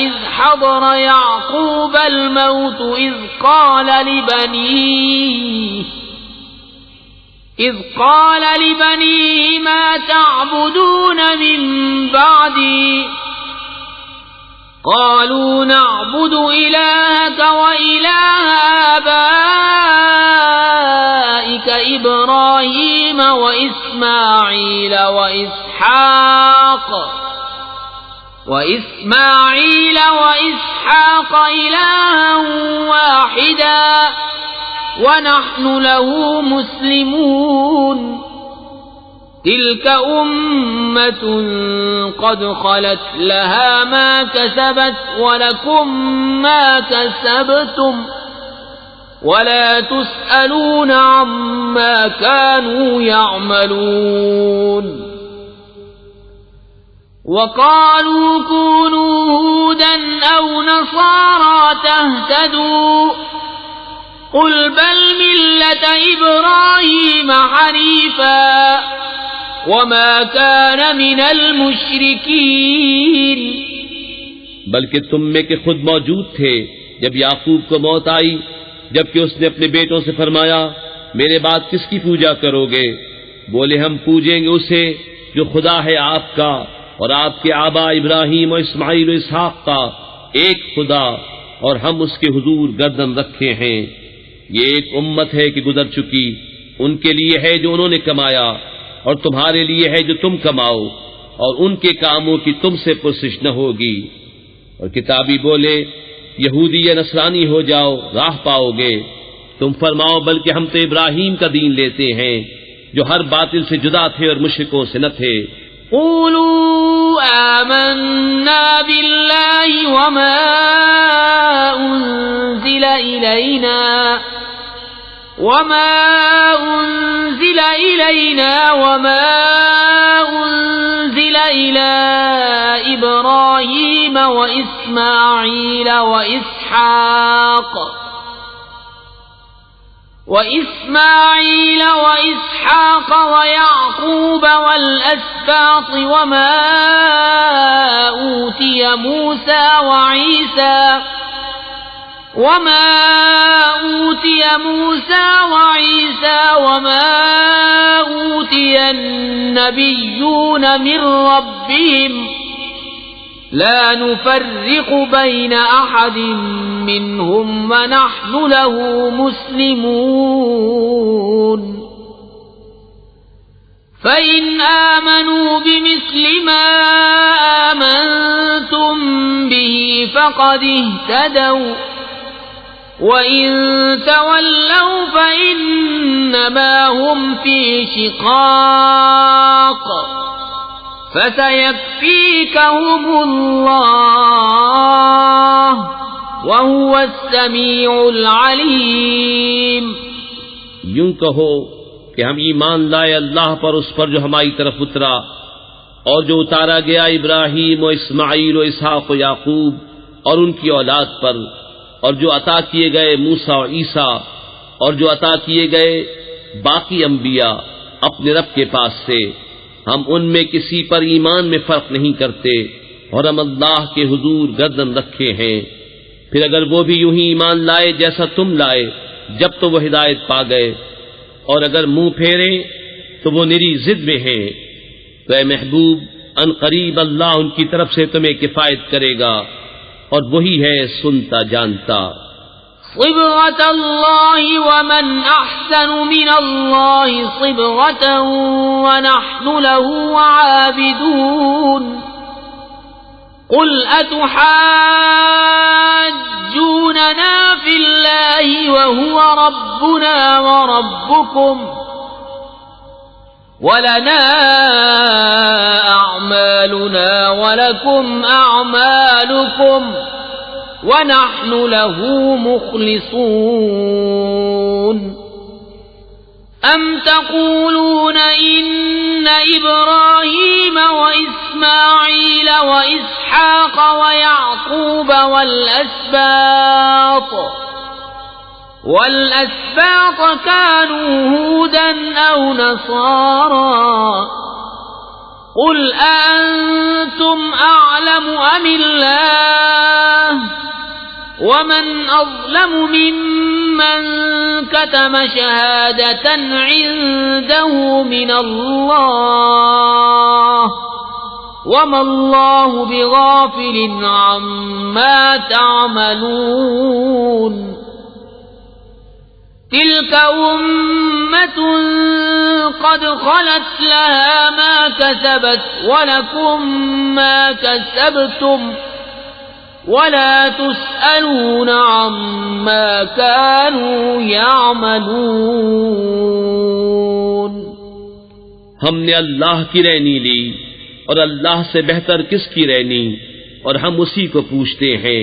اذ حضر یعقوب الموت اذ قال لبنيه ما تعبدون من بعدي قالوا نعبد إلهك وإله آبائك إبراهيم وإسماعيل وإسحاق إلها واحدا ونحن له مسلمون تلك أمة قد خلت لها ما كسبت ولكم ما كسبتم ولا تسألون عما كانوا يعملون وقالوا كونوا هودا أو نصارى تهتدوا قل بل ملة إبراهيم حنيفا وما كان من المشركين بلکہ تم میں کہ خود موجود تھے جب یعقوب کو موت آئی، جبکہ اس نے اپنے بیٹوں سے فرمایا میرے بعد کس کی پوجا کرو گے؟ بولے ہم پوجیں گے اسے جو خدا ہے آپ کا اور آپ کے آبا ابراہیم و اسماعیل و اسحاق کا ایک خدا، اور ہم اس کے حضور گردن رکھے ہیں۔ یہ ایک امت ہے کہ گزر چکی، ان کے لیے ہے جو انہوں نے کمایا اور تمہارے لیے ہے جو تم کماؤ، اور ان کے کاموں کی تم سے پرسش نہ ہوگی۔ اور کتابی بولے یہودی یا نصرانی ہو جاؤ راہ پاؤ گے، تم فرماؤ بلکہ ہم تو ابراہیم کا دین لیتے ہیں جو ہر باطل سے جدا تھے اور مشرکوں سے نہ تھے۔ قولوا آمنا بالله وما أنزل إلينا وما أنزل إلى إبراهيم وإسماعيل وإسحاق ويعقوب والأسباط وما أوتي موسى وعيسى وما أوتي النبيون من ربهم لا نفرق بين أحد منهم ونحن له مسلمون فإن آمنوا بمثل ما آمنتم به فقد اهتدوا وَإِن تَوَلَّوْا فَإِنَّمَا هُمْ فِي شِقَاقٍ فَسَيَكْفِيكَهُمُ اللَّهُ وَهُوَ السَّمِيعُ الْعَلِيمُ۔ یوں کہو کہ ہم ایمان لائے اللہ پر، اس پر جو ہماری طرف اترا اور جو اتارا گیا ابراہیم و اسماعیل و اسحاق و یعقوب اور ان کی اولاد پر، اور جو عطا کیے گئے موسیٰ اور عیسیٰ، اور جو عطا کیے گئے باقی انبیاء اپنے رب کے پاس سے، ہم ان میں کسی پر ایمان میں فرق نہیں کرتے، اور ہم اللہ کے حضور گردن رکھے ہیں۔ پھر اگر وہ بھی یوں ہی ایمان لائے جیسا تم لائے جب تو وہ ہدایت پا گئے، اور اگر منہ پھیرے تو وہ نری ضد میں ہیں، تو اے محبوب ان قریب اللہ ان کی طرف سے تمہیں کفایت کرے گا، اور وہی ہے سنتا جانتا۔ صبغة الله ومن أحسن من الله صبغة ونحن له عابدون قل أتحاجوننا في الله وهو ربنا وربكم ولنا أعمالنا ولكم أعمالكم ونحن له مخلصون أم تقولون إن إبراهيم وإسماعيل وإسحاق ويعقوب والأسباط كانوا هودا أو نصارى قل أأنتم أعلم أم الله ومن أظلم ممن كتم شهادة عنده من الله وما الله بغافل عما تعملون تلك أمة قد خلت لها ما كسبت ولكم ما كسبتم ولا تسألون عما كانوا يعملون. ہم نے اللہ کی رہنی لی اور اللہ سے بہتر کس کی رہنی، اور ہم اسی کو پوچھتے ہیں.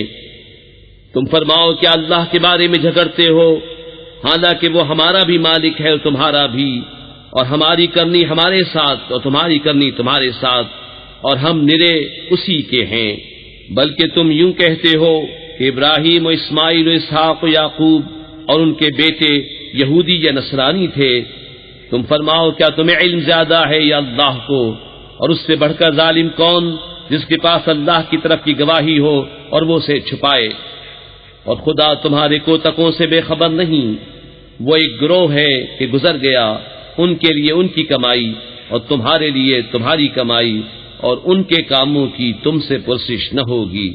تم فرماؤ کیا اللہ کے بارے میں جھگڑتے ہو، حالانکہ وہ ہمارا بھی مالک ہے اور تمہارا بھی، اور ہماری کرنی ہمارے ساتھ اور تمہاری کرنی تمہارے ساتھ، اور ہم نرے اسی کے ہیں. بلکہ تم یوں کہتے ہو کہ ابراہیم و اسماعیل و اسحاق و یعقوب اور ان کے بیٹے یہودی یا نصرانی تھے. تم فرماؤ کیا تمہیں علم زیادہ ہے یا اللہ کو، اور اس سے بڑھ کر ظالم کون جس کے پاس اللہ کی طرف کی گواہی ہو اور وہ اسے چھپائے. اور خدا تمہارے کوتکوں سے بے خبر نہیں. وہ ایک گروہ ہے کہ گزر گیا، ان کے لیے ان کی کمائی اور تمہارے لیے تمہاری کمائی، اور ان کے کاموں کی تم سے پرسش نہ ہوگی.